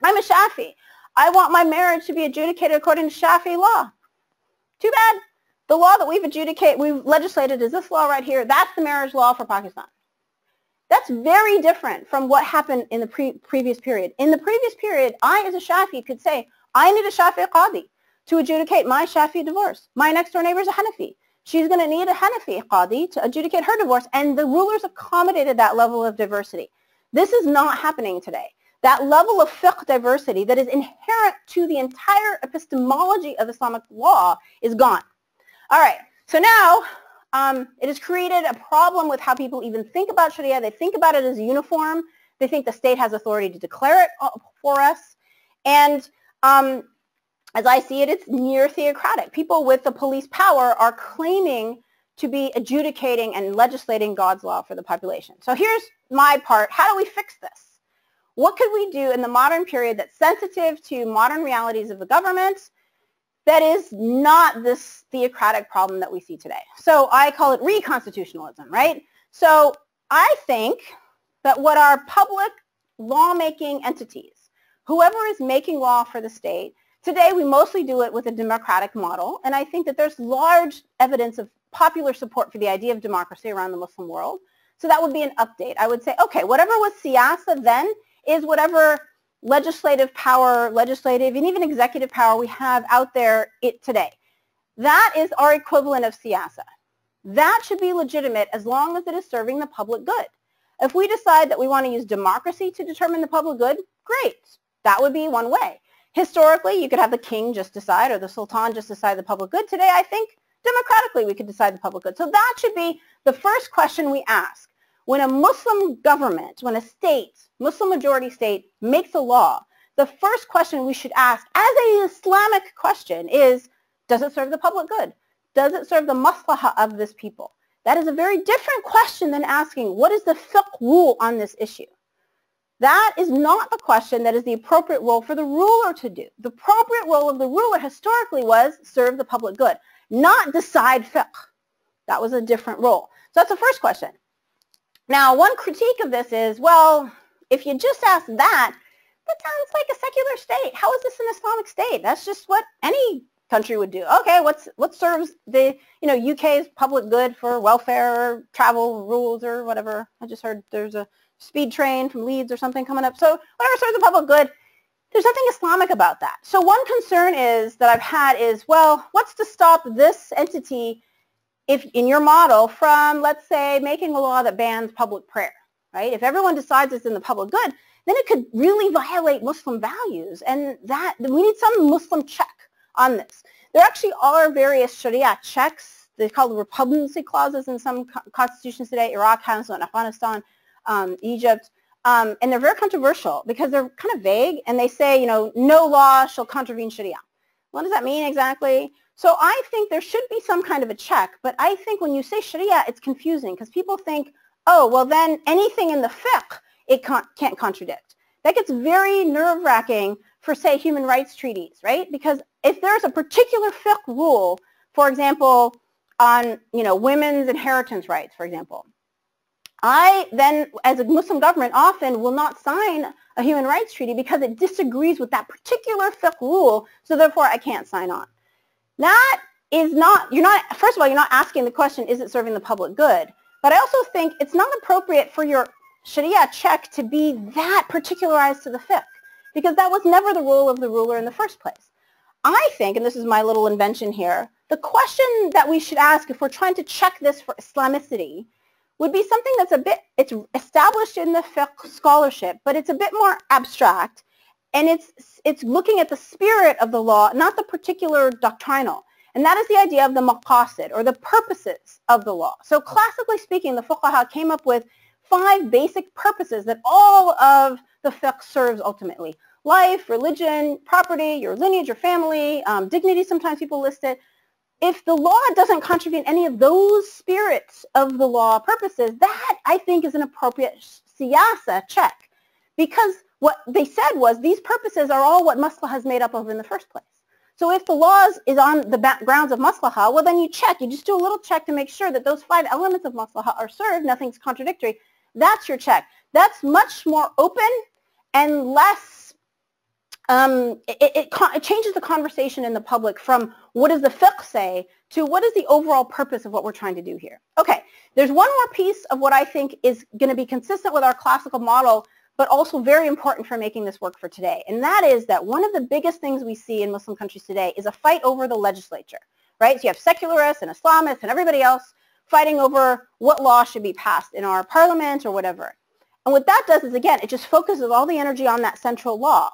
B: I'm a Shafi, I want my marriage to be adjudicated according to Shafi law. Too bad. The law that we've legislated is this law right here. That's the marriage law for Pakistan. That's very different from what happened in the previous period. In the previous period, I as a Shafi could say, I need a Shafi Qadi to adjudicate my Shafi divorce. My next door neighbor is a Hanafi. She's going to need a Hanafi Qadi to adjudicate her divorce, and the rulers accommodated that level of diversity. This is not happening today. That level of fiqh diversity that is inherent to the entire epistemology of Islamic law is gone. All right, so now it has created a problem with how people even think about Sharia. They think about it as a uniform. They think the state has authority to declare it for us. And as I see it, it's near theocratic. People with the police power are claiming to be adjudicating and legislating God's law for the population. So here's my part. How do we fix this? What could we do in the modern period that's sensitive to modern realities of the government that is not this theocratic problem that we see today? So I call it reconstitutionalism, right? So I think that what our public lawmaking entities, whoever is making law for the state, today we mostly do it with a democratic model, and I think that there's large evidence of popular support for the idea of democracy around the Muslim world. So that would be an update. I would say, okay, whatever was siyasa then is whatever legislative power, legislative, and even executive power we have out there today. That is our equivalent of siyasa. That should be legitimate as long as it is serving the public good. If we decide that we want to use democracy to determine the public good, great. That would be one way. Historically, you could have the king just decide or the sultan just decide the public good. Today, I think democratically we could decide the public good. So that should be the first question we ask. When a Muslim government, when a state, Muslim majority state, makes a law, the first question we should ask as an Islamic question is, does it serve the public good? Does it serve the maslaha of this people? That is a very different question than asking, what is the fiqh rule on this issue? That is not the question that is the appropriate role for the ruler to do. The appropriate role of the ruler historically was serve the public good, not decide fiqh. That was a different role. So that's the first question. Now, one critique of this is, well, if you just ask that, that sounds like a secular state. How is this an Islamic state? That's just what any country would do. Okay, what serves the UK's public good for welfare or travel rules or whatever? I just heard there's a speed train from Leeds or something coming up. So whatever serves the public good, there's nothing Islamic about that. So one concern is that I've had is, well, what's to stop this entity, if in your model, from, let's say, making a law that bans public prayer, right? If everyone decides it's in the public good, then it could really violate Muslim values, and that we need some Muslim check on this. There actually are various Sharia checks. They're called repugnancy clauses in some constitutions today. Iraq has one, Afghanistan, Egypt, and they're very controversial because they're kind of vague, and they say, no law shall contravene Sharia. What does that mean exactly? So I think there should be some kind of a check, but I think when you say Sharia, it's confusing because people think, oh, well then anything in the fiqh it can't contradict. That gets very nerve-wracking for, say, human rights treaties, right? Because if there's a particular fiqh rule, for example, on women's inheritance rights, for example, I then, as a Muslim government, often will not sign a human rights treaty because it disagrees with that particular fiqh rule, so therefore I can't sign on. That is not, first of all, you're not asking the question, is it serving the public good? But I also think it's not appropriate for your Sharia check to be that particularized to the fiqh, because that was never the role of the ruler in the first place. I think, and this is my little invention here, the question that we should ask if we're trying to check this for Islamicity would be something that's it's established in the fiqh scholarship, but it's a bit more abstract, and it's looking at the spirit of the law, not the particular doctrinal. And that is the idea of the maqasid, or the purposes of the law. So classically speaking, the fuqaha came up with 5 basic purposes that all of the fiqh serves ultimately. Life, religion, property, your lineage, your family, dignity, sometimes people list it. If the law doesn't contravene any of those spirits of the law purposes, that, I think, is an appropriate siyasa check. Because what they said was these purposes are all what maslaha is made up of in the first place. So if the law is on the grounds of maslaha, well, then you check. You just do a little check to make sure that those 5 elements of maslaha are served, nothing's contradictory. That's your check. That's much more open and less, it changes the conversation in the public from what does the fiqh say to what is the overall purpose of what we're trying to do here. Okay, there's one more piece of what I think is going to be consistent with our classical model, but also very important for making this work for today. And that is that one of the biggest things we see in Muslim countries today is a fight over the legislature, right? So you have secularists and Islamists and everybody else fighting over what law should be passed in our parliament or whatever. And what that does is, again, it just focuses all the energy on that central law.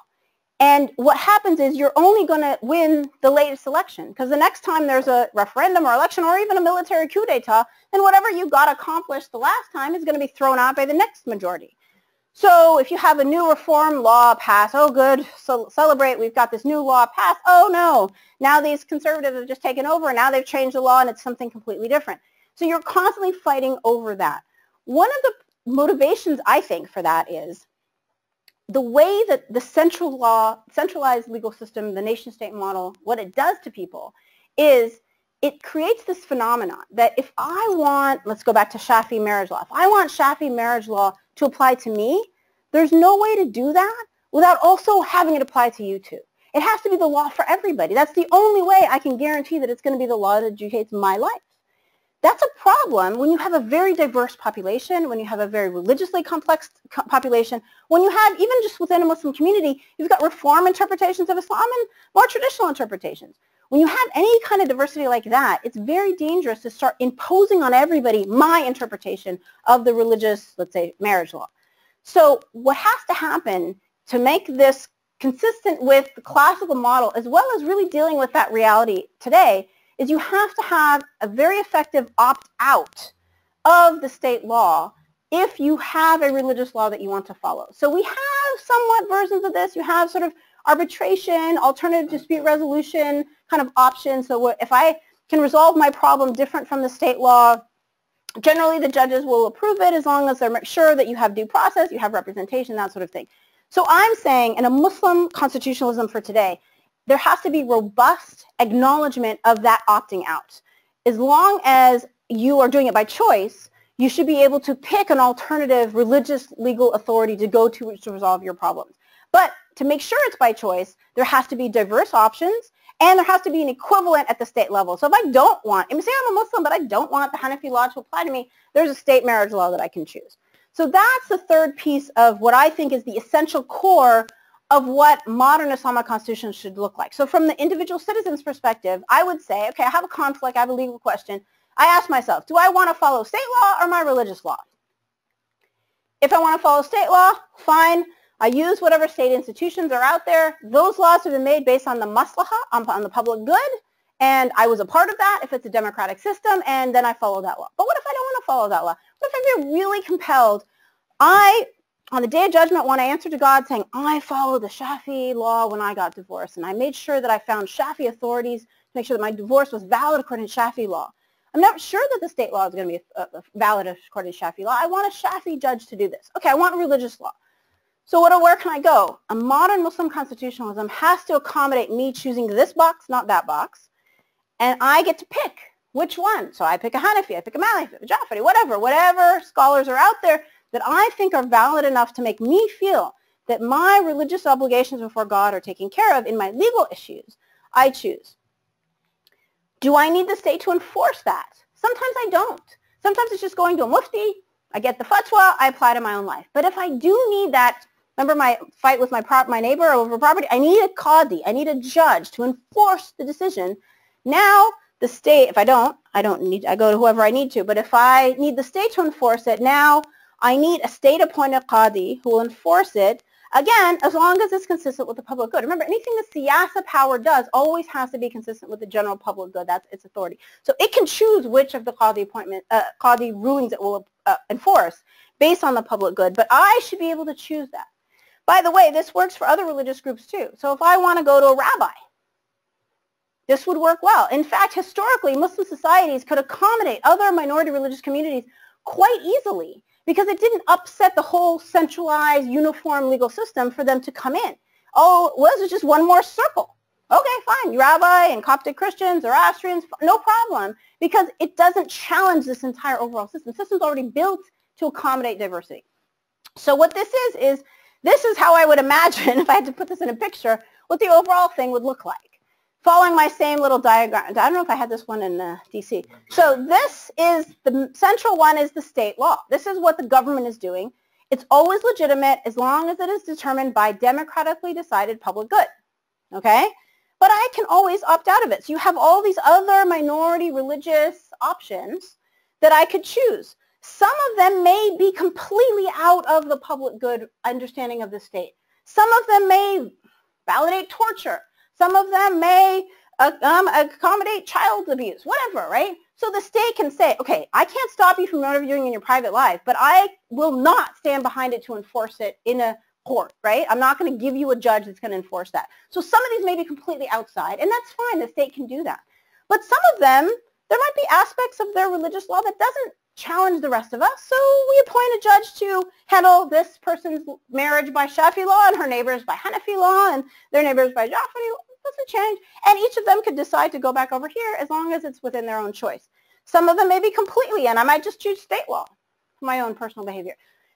B: And what happens is you're only going to win the latest election, because the next time there's a referendum or election or even a military coup d'etat, then whatever you got accomplished the last time is going to be thrown out by the next majority. So if you have a new reform law passed, oh good, so celebrate, we've got this new law passed. Oh no, now these conservatives have just taken over and now they've changed the law and it's something completely different. So you're constantly fighting over that. One of the motivations, I think, for that is the way that the centralized legal system, the nation-state model, what it does to people is it creates this phenomenon that if I want, let's go back to Shafi marriage law, if I want Shafi marriage law to apply to me, there's no way to do that without also having it apply to you too. It has to be the law for everybody. That's the only way I can guarantee that it's going to be the law that educates my life. That's a problem when you have a very diverse population, when you have a very religiously complex population, when you have, even just within a Muslim community, you've got reform interpretations of Islam and more traditional interpretations. When you have any kind of diversity like that, it's very dangerous to start imposing on everybody my interpretation of the religious, let's say, marriage law. So what has to happen to make this consistent with the classical model, as well as really dealing with that reality today, is you have to have a very effective opt-out of the state law if you have a religious law that you want to follow. So we have somewhat versions of this. You have sort of arbitration, alternative dispute resolution kind of options. So if I can resolve my problem different from the state law, Generally, the judges will approve it as long as they're sure that you have due process, you have representation, that sort of thing. So I'm saying in a Muslim constitutionalism for today, there has to be robust acknowledgement of that opting out. As long as you are doing it by choice, you should be able to pick an alternative religious legal authority to go to resolve your problems. But to make sure it's by choice, there has to be diverse options, and there has to be an equivalent at the state level. So if I don't want, say I'm a Muslim, but I don't want the Hanafi law to apply to me, there's a state marriage law that I can choose. So that's the third piece of what I think is the essential core of what modern Islamic constitution should look like. So from the individual citizen's perspective, I would say, okay, I have a conflict, I have a legal question. I ask myself, do I want to follow state law or my religious law? If I want to follow state law, fine. I use whatever state institutions are out there. Those laws have been made based on the maslaha, on the public good, and I was a part of that if it's a democratic system, and then I follow that law. But what if I don't want to follow that law? What if I feel really compelled? On the day of judgment, want to answer to God saying, I followed the Shafi law when I got divorced, and I made sure that I found Shafi authorities to make sure that my divorce was valid according to Shafi law. I'm not sure that the state law is going to be valid according to Shafi law. I want a Shafi judge to do this. Okay, I want religious law. So where can I go? A modern Muslim constitutionalism has to accommodate me choosing this box, not that box, and I get to pick which one. So I pick a Hanafi, I pick a Maliki, a Jafari, whatever scholars are out there that I think are valid enough to make me feel that my religious obligations before God are taken care of in my legal issues, I choose. Do I need the state to enforce that? Sometimes I don't. Sometimes it's just going to a mufti, I get the fatwa, I apply to my own life. But if I do need that, remember my fight with my neighbor over property, I need a qadi, I need a judge to enforce the decision. Now the state, if I don't need, I go to whoever I need to, but if I need the state to enforce it, now I need a state-appointed qadi who will enforce it, again, as long as it's consistent with the public good. Remember, anything the siyasa power does always has to be consistent with the general public good. That's its authority. So it can choose which of the qadi rulings it will enforce based on the public good, but I should be able to choose that. By the way, this works for other religious groups too. So if I want to go to a rabbi, this would work well. In fact, historically, Muslim societies could accommodate other minority religious communities quite easily because it didn't upset the whole centralized, uniform legal system for them to come in. Oh, it was just one more circle. Okay, fine, rabbi and Coptic Christians, Zoroastrians, no problem, because it doesn't challenge this entire overall system. The system's already built to accommodate diversity. So what this is this is how I would imagine, if I had to put this in a picture, what the overall thing would look like. Following my same little diagram. I don't know if I had this one in DC. So this is, the central one is the state law. This is what the government is doing. It's always legitimate as long as it is determined by democratically decided public good. Okay? But I can always opt out of it. So you have all these other minority religious options that I could choose. Some of them may be completely out of the public good understanding of the state. Some of them may validate torture. Some of them may accommodate child abuse, whatever, right? So the state can say, okay, I can't stop you from whatever you're doing in your private life, but I will not stand behind it to enforce it in a court, right? I'm not going to give you a judge that's going to enforce that. So some of these may be completely outside, and that's fine. The state can do that. But some of them, there might be aspects of their religious law that doesn't challenge the rest of us. So we appoint a judge to handle this person's marriage by Shafi law and her neighbors by Hanafi law and their neighbors by Jafari law. Doesn't change. And each of them could decide to go back over here as long as it's within their own choice. Some of them may be completely in. I might just choose state law for my own personal behavior.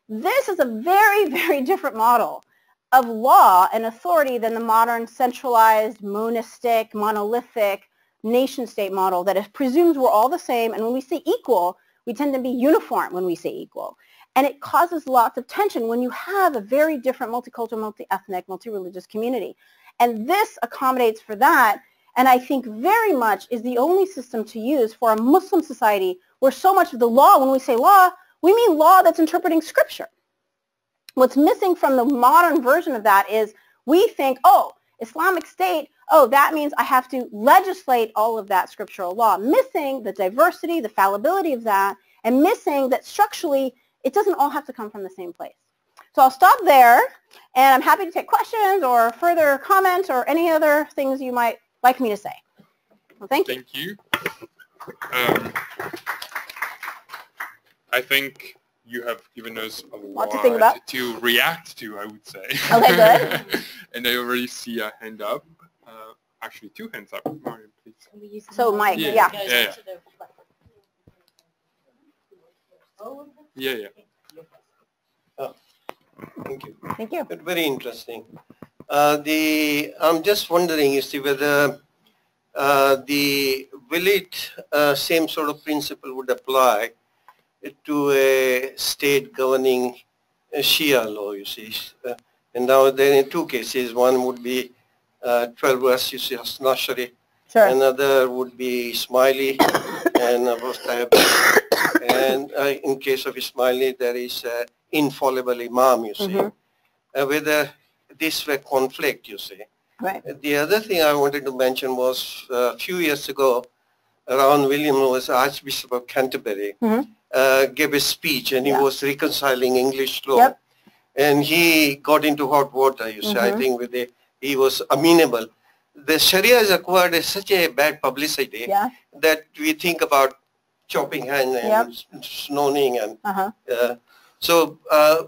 B: This is a very, very different model of law and authority than the modern centralized, monistic, monolithic nation-state model that presumes we're all the same. And when we say equal, we tend to be uniform when we say equal. And it causes lots of tension when you have a very different multicultural, multi-ethnic, multi-religious community. And this accommodates for that, and I think very much is the only system to use for a Muslim society where so much of the law, when we say law, we mean law that's interpreting scripture. What's missing from the modern version of that is we think, oh, Islamic State, oh, that means I have to legislate all of that scriptural law, missing the diversity, the fallibility of that, and missing that structurally it doesn't all have to come from the same place. So I'll stop there, and I'm happy to take questions or further comments or any other things you might like me to say. Well, thank you.
A: Thank you. I think you have given us a lot
B: to think about.
A: to react to, I would say.
B: Okay, good.
A: And I already see a hand up. Actually, 2 hands up. Mariam, please.
C: Can we use the
B: So,
C: mic?
B: Mike,
A: Yeah.
B: yeah.
C: It goes
A: Yeah.
C: onto the platform.
A: Yeah, yeah.
D: Thank you.
B: Thank you.
D: Very interesting. I'm just wondering, you see, whether will it same sort of principle would apply to a state governing Shia law, you see. And now there are 2 cases. One would be 12 verse, you see, Nashri.
B: Sure.
D: Another would be Ismaili and and in case of Ismaili, there is infallible Imam, you see. Whether this were conflict, you see.
B: Right.
D: The other thing I wanted to mention was a few years ago, Ron William was Archbishop of Canterbury, gave a speech and he was reconciling English law.
B: Yep.
D: And he got into hot water, you see, I think he was amenable. The Sharia has acquired such a bad publicity that we think about chopping hand and stoning and so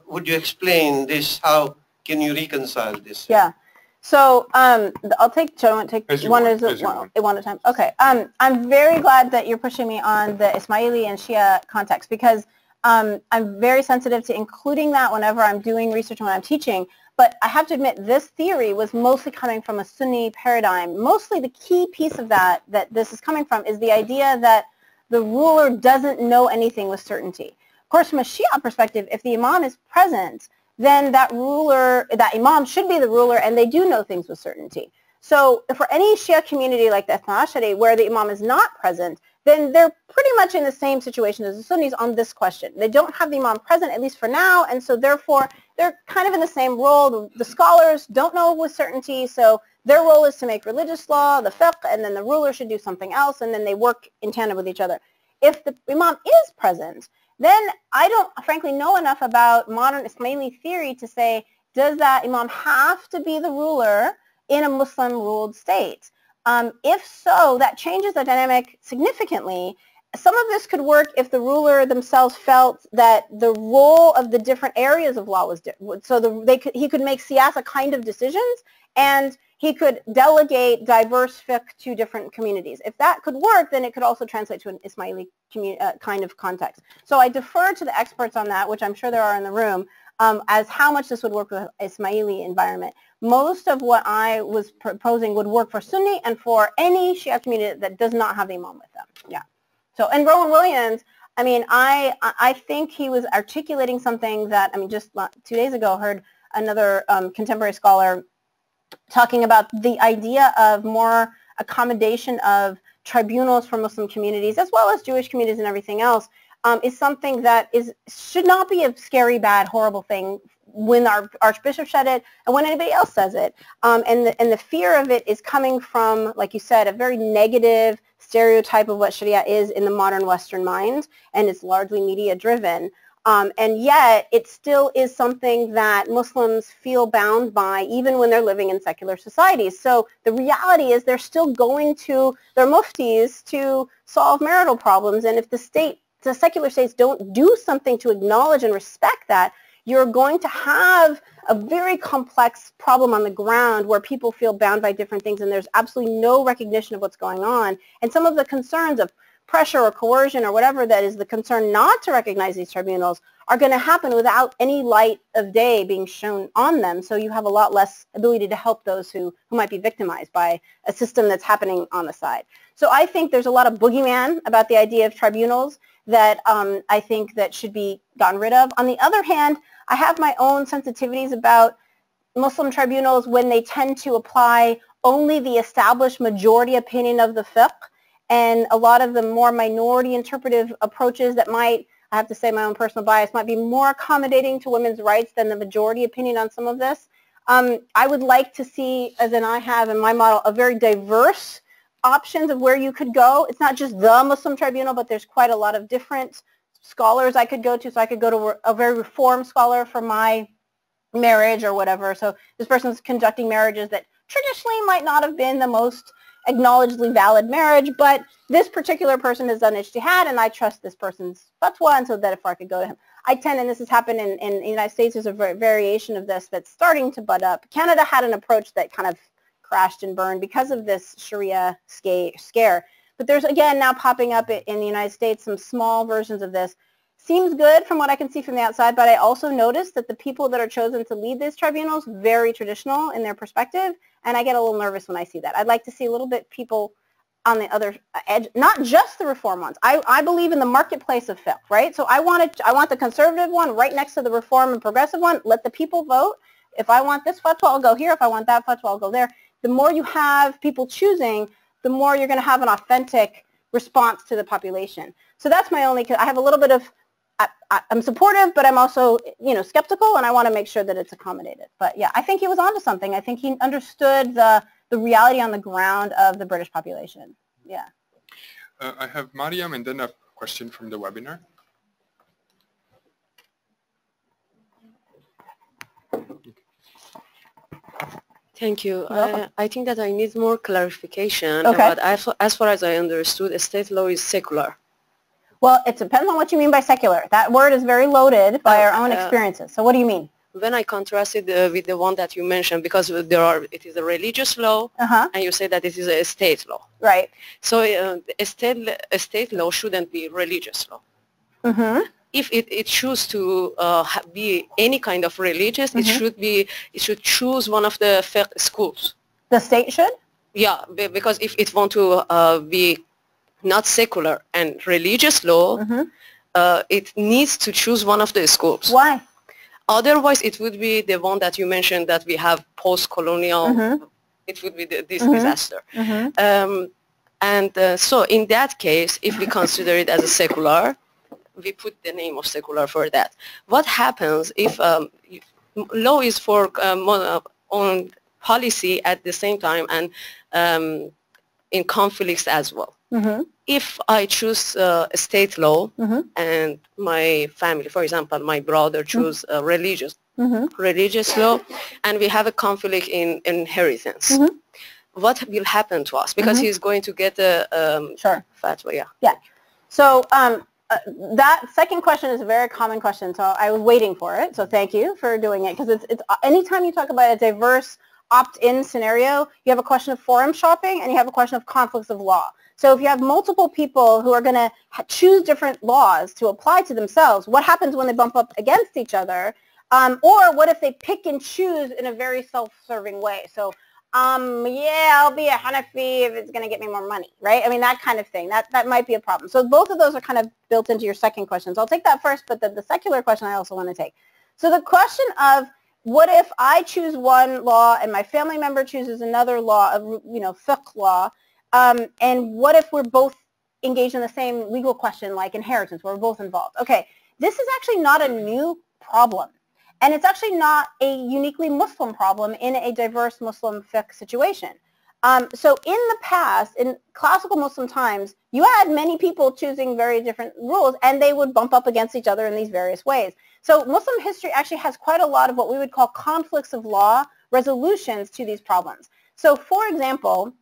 D: would you explain this? How can you reconcile this?
B: Yeah. So I'll take, so I want to take one at a time. Okay. I'm very glad that you're pushing me on the Ismaili and Shia context because I'm very sensitive to including that whenever I'm doing research and when I'm teaching. But I have to admit, this theory was mostly coming from a Sunni paradigm. Mostly the key piece of that this is coming from is the idea that the ruler doesn't know anything with certainty. Of course, from a Shia perspective, if the Imam is present, then that Imam should be the ruler, and they do know things with certainty. So for any Shia community like the Ithna Ashari, where the Imam is not present, then they're pretty much in the same situation as the Sunnis on this question. They don't have the Imam present, at least for now, and so therefore they're kind of in the same role. The scholars don't know with certainty, so their role is to make religious law, the fiqh, and then the ruler should do something else, and then they work in tandem with each other. If the Imam is present, then I don't frankly know enough about modern Ismaili theory to say, does that Imam have to be the ruler in a Muslim-ruled state? If so, that changes the dynamic significantly. Some of this could work if the ruler themselves felt that the role of the different areas of law was different. So he could make siyasa kind of decisions, and he could delegate diverse fiqh to different communities. If that could work, then it could also translate to an Ismaili kind of context. So I defer to the experts on that, which I'm sure there are in the room, as how much this would work with Ismaili environment. Most of what I was proposing would work for Sunni and for any Shia community that does not have the Imam with them. Yeah. So, and Rowan Williams, I mean, I think he was articulating something that, I mean, just 2 days ago, heard another contemporary scholar talking about the idea of more accommodation of tribunals for Muslim communities as well as Jewish communities and everything else is something that should not be a scary, bad, horrible thing when our Archbishop said it and when anybody else says it. And the fear of it is coming from, like you said, a very negative stereotype of what Sharia is in the modern Western mind, and it's largely media driven. And yet, it still is something that Muslims feel bound by even when they're living in secular societies. So the reality is they're still going to their muftis to solve marital problems. And if the secular states don't do something to acknowledge and respect that, you're going to have a very complex problem on the ground where people feel bound by different things and there's absolutely no recognition of what's going on. And some of the concerns of pressure or coercion or whatever that is the concern not to recognize these tribunals are going to happen without any light of day being shown on them. So you have a lot less ability to help those who might be victimized by a system that's happening on the side. So I think there's a lot of boogeyman about the idea of tribunals that I think that should be gotten rid of. On the other hand, I have my own sensitivities about Muslim tribunals when they tend to apply only the established majority opinion of the fiqh, and a lot of the more minority interpretive approaches that might, I have to say my own personal bias, might be more accommodating to women's rights than the majority opinion on some of this. I would like to see, as in I have in my model, a very diverse options of where you could go. It's not just the Muslim tribunal, but there's quite a lot of different scholars I could go to. So I could go to a very reformed scholar for my marriage or whatever. So this person's conducting marriages that traditionally might not have been the most acknowledgedly valid marriage, but this particular person has done ijtihad, and I trust this person's fatwa, and so therefore I could go to him. I tend, and this has happened in the United States, there's a variation of this that's starting to bud up. Canada had an approach that kind of crashed and burned because of this Sharia scare. But there's, again, now popping up in the United States some small versions of this. Seems good from what I can see from the outside, but I also noticed that the people that are chosen to lead these tribunals, very traditional in their perspective, and I get a little nervous when I see that. I'd like to see a little bit people on the other edge, not just the reform ones. I believe in the marketplace of fiqh, right? So I want the conservative one right next to the reform and progressive one. Let the people vote. If I want this fatwa, I'll go here. If I want that fatwa, I'll go there. The more you have people choosing, the more you're going to have an authentic response to the population. So that's my only, I have a little bit of, I'm supportive, but I'm also, skeptical, and I want to make sure that it's accommodated. But yeah, I think he was onto something. I think he understood the reality on the ground of the British population. Yeah.
A: I have Mariam and then a question from the webinar.
E: Thank you. I think that I need more clarification about, as far as I understood, state law is secular.
B: Well, it depends on what you mean by secular. That word is very loaded by our own experiences. So what do you mean?
E: When I contrasted with the one that you mentioned, because it is a religious law, and you say that it is a state law.
B: Right.
E: So a state law shouldn't be religious law. If it chooses to be any kind of religious, it should choose one of the fiqh schools.
B: The state should?
E: Yeah, because if it wants to be not secular and religious law, it needs to choose one of the schools.
B: Why?
E: Otherwise, it would be the one that you mentioned, that we have post-colonial, it would be this disaster. So in that case, if we consider it as a secular, we put the name of secular for that. What happens if law is for on policy at the same time and in conflicts as well? If I choose a state law and my family, for example, my brother choose a religious law, and we have a conflict in inheritance, what will happen to us? Because he's going to get a fatwa.
B: Yeah. So that second question is a very common question. So I was waiting for it. So thank you for doing it, because it's anytime you talk about a diverse opt-in scenario, you have a question of forum shopping and you have a question of conflicts of law. So if you have multiple people who are going to choose different laws to apply to themselves, what happens when they bump up against each other? Or what if they pick and choose in a very self-serving way? So, yeah, I'll be a Hanafi if it's going to get me more money, right? I mean, that kind of thing. That might be a problem. So both of those are kind of built into your second question. So I'll take that first, but the secular question I also want to take. So the question of, what if I choose one law and my family member chooses another law, of fiqh law, and what if we're both engaged in the same legal question like inheritance, where we're both involved? Okay, this is actually not a new problem, and it's actually not a uniquely Muslim problem in a diverse Muslim fiqh situation. So in the past, in classical Muslim times, you had many people choosing very different rules, and they would bump up against each other in these various ways. So Muslim history actually has quite a lot of what we would call conflicts of law resolutions to these problems. So for example,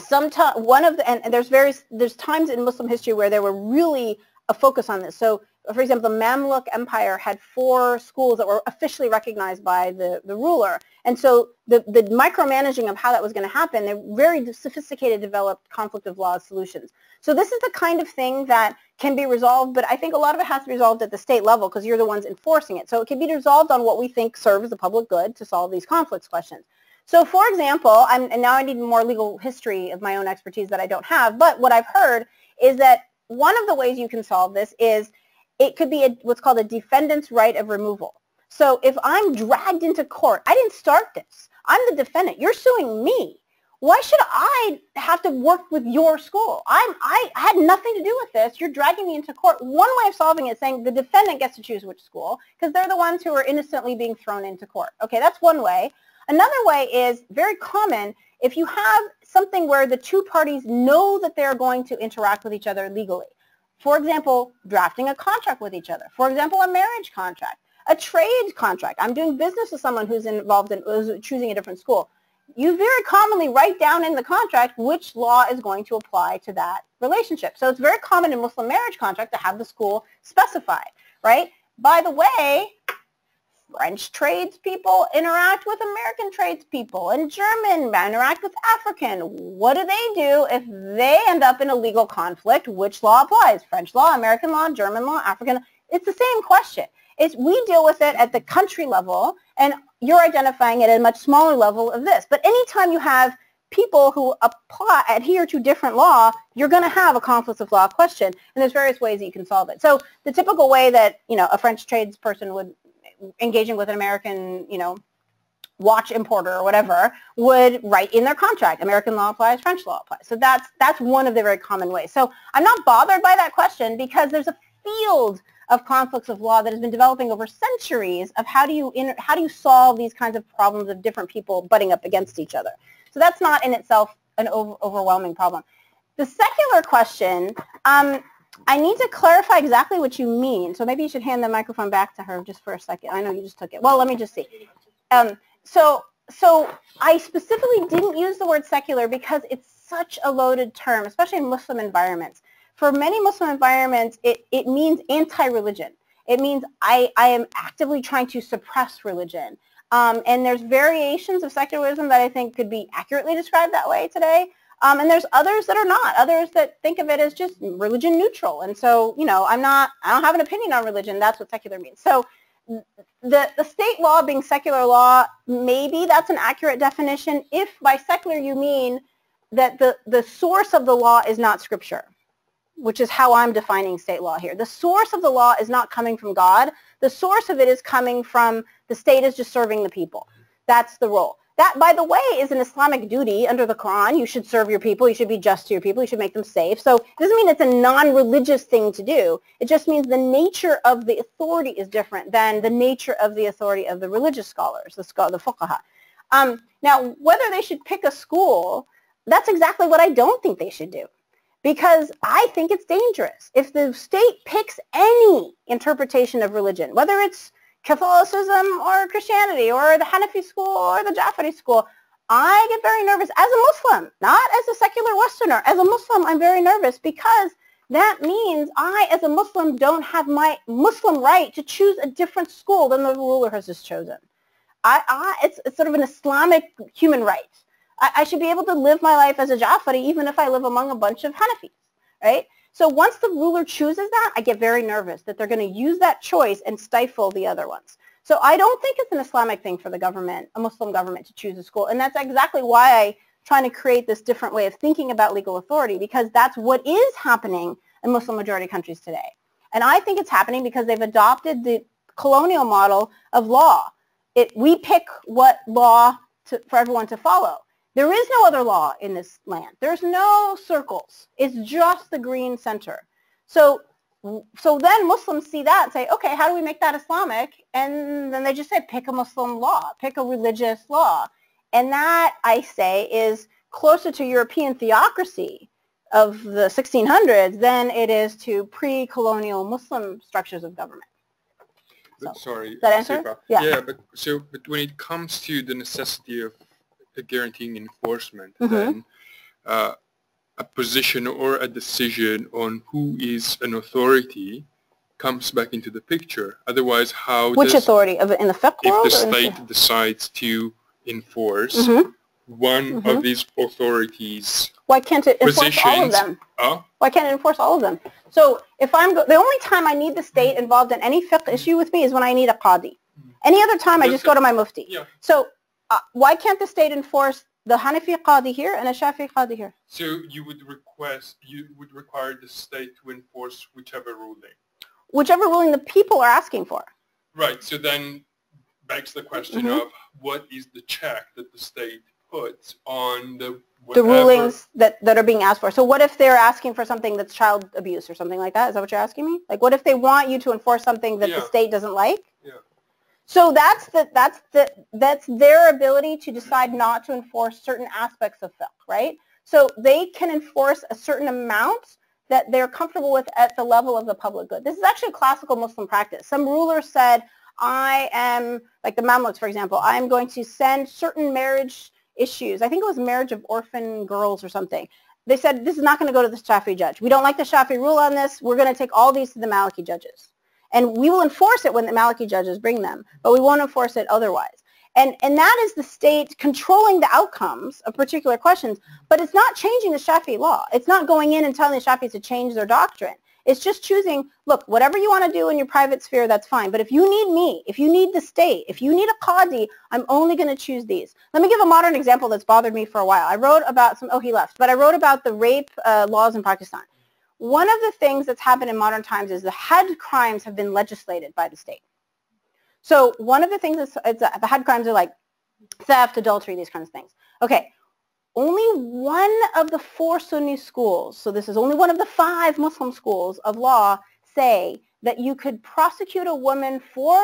B: there's times in Muslim history where there were really a focus on this. So for example, the Mamluk Empire had 4 schools that were officially recognized by the ruler. And so the micromanaging of how that was going to happen, they're very sophisticated, developed conflict of law solutions. So this is the kind of thing that can be resolved, but I think a lot of it has to be resolved at the state level because you're the ones enforcing it. So it can be resolved on what we think serves the public good to solve these conflicts questions. So for example, and now I need more legal history of my own expertise that I don't have, but what I've heard is that one of the ways you can solve this is it could be what's called a defendant's right of removal. So if I'm dragged into court, I didn't start this. I'm the defendant. You're suing me. Why should I have to work with your school? I had nothing to do with this. You're dragging me into court. One way of solving it is saying the defendant gets to choose which school because they're the ones who are innocently being thrown into court. Okay, that's one way. Another way is very common if you have something where the two parties know that they're going to interact with each other legally. For example, drafting a contract with each other. For example, a marriage contract, a trade contract. I'm doing business with someone who's involved in choosing a different school. you very commonly write down in the contract which law is going to apply to that relationship. So it's very common in Muslim marriage contract to have the school specified, right? By the way, French tradespeople interact with American tradespeople, and German interact with African. What do they do if they end up in a legal conflict? Which law applies? French law, American law, German law, African? It's the same question. We deal with it at the country level, and you're identifying it at a much smaller level of this. But anytime you have people who adhere to different law, you're going to have a conflict of law question, and there's various ways that you can solve it. So the typical way that, a French tradesperson would engaging with an American, watch importer or whatever, would write in their contract, American law applies, French law applies. So that's one of the very common ways. So I'm not bothered by that question because there's a field of conflicts of law that has been developing over centuries of how do you solve these kinds of problems of different people butting up against each other. So that's not in itself an overwhelming problem. The secular question, I need to clarify exactly what you mean. So maybe you should hand the microphone back to her just for a second. I know you just took it. Well, let me just see. So I specifically didn't use the word secular because it's such a loaded term, especially in Muslim environments. For many Muslim environments, it means anti-religion. It means I am actively trying to suppress religion. And there's variations of secularism that I think could be accurately described that way today. And there's others that are not, others that think of it as just religion neutral. And so, I don't have an opinion on religion. That's what secular means. So the state law being secular law, maybe that's an accurate definition if by secular you mean that the source of the law is not scripture, which is how I'm defining state law here. The source of the law is not coming from God. The source of it is coming from the state is just serving the people. That's the role. That, by the way, is an Islamic duty under the Quran. You should serve your people. You should be just to your people. You should make them safe. So it doesn't mean it's a non-religious thing to do. It just means the nature of the authority is different than the nature of the authority of the religious scholars, the fuqaha. Now, whether they should pick a school, that's exactly what I don't think they should do. Because I think it's dangerous. If the state picks any interpretation of religion, whether it's Catholicism or Christianity or the Hanafi school or the Jafari school, I get very nervous as a Muslim, not as a secular Westerner. As a Muslim, I'm very nervous because that means I, as a Muslim, don't have my Muslim right to choose a different school than the ruler has just chosen. It's sort of an Islamic human right. I should be able to live my life as a Jafari even if I live among a bunch of Hanafis, right? So once the ruler chooses that, I get very nervous that they're going to use that choice and stifle the other ones. So I don't think it's an Islamic thing for the government, a Muslim government, to choose a school. And that's exactly why I'm trying to create this different way of thinking about legal authority, because that's what is happening in Muslim majority countries today. And I think it's happening because they've adopted the colonial model of law. We pick what law for everyone to follow. There is no other law in this land. There's no circles. It's just the green center. So then Muslims see that and say, okay, how do we make that Islamic? And then they just say, pick a Muslim law, pick a religious law. And that, I say, is closer to European theocracy of the 1600s than it is to pre-colonial Muslim structures of government.
A: So, sorry,
B: does that answer?
A: Asifa. Yeah, but when it comes to the necessity of guaranteeing enforcement, then a position or a decision on who is an authority comes back into the picture. Otherwise,
B: which authority? In the fiqh world?
A: If the state decides to enforce one of these authorities,
B: why can't it enforce all of them? Why can't it enforce all of them? So if the only time I need the state involved in any fiqh issue with me is when I need a qadi. Any other time, I just go to my mufti.
A: Yeah.
B: So why can't the state enforce the Hanafi qadi here and a Shafi'i qadi here?
A: So you would require the state to enforce whichever ruling.
B: Whichever ruling the people are asking for.
A: Right. So then begs the question of what is the check that the state puts on the
B: rulings that are being asked for. So what if they're asking for something that's child abuse or something like that? Is that what you're asking me? Like, what if they want you to enforce something that the state doesn't like?
A: Yeah.
B: So that's their ability to decide not to enforce certain aspects of fiqh, right? So they can enforce a certain amount that they're comfortable with at the level of the public good. This is actually a classical Muslim practice. Some rulers said, I am, like the Mamluks, for example, I'm going to send certain marriage issues. I think it was marriage of orphan girls or something. They said, this is not going to go to the Shafi'i judge. We don't like the Shafi'i rule on this. We're going to take all these to the Maliki judges. And we will enforce it when the Maliki judges bring them, but we won't enforce it otherwise. And that is the state controlling the outcomes of particular questions, but it's not changing the Shafi'i law. It's not going in and telling the Shafi'is to change their doctrine. It's just choosing, look, whatever you want to do in your private sphere, that's fine. But if you need me, if you need the state, if you need a qadi, I'm only going to choose these. Let me give a modern example that's bothered me for a while. I wrote about some, oh, he left, but I wrote about the rape laws in Pakistan. One of the things that's happened in modern times is the had crimes have been legislated by the state. So one of the things is the had crimes are like theft, adultery, these kinds of things. Okay. Only one of the 4 Sunni schools, so this is only one of the 5 Muslim schools of law, say that you could prosecute a woman for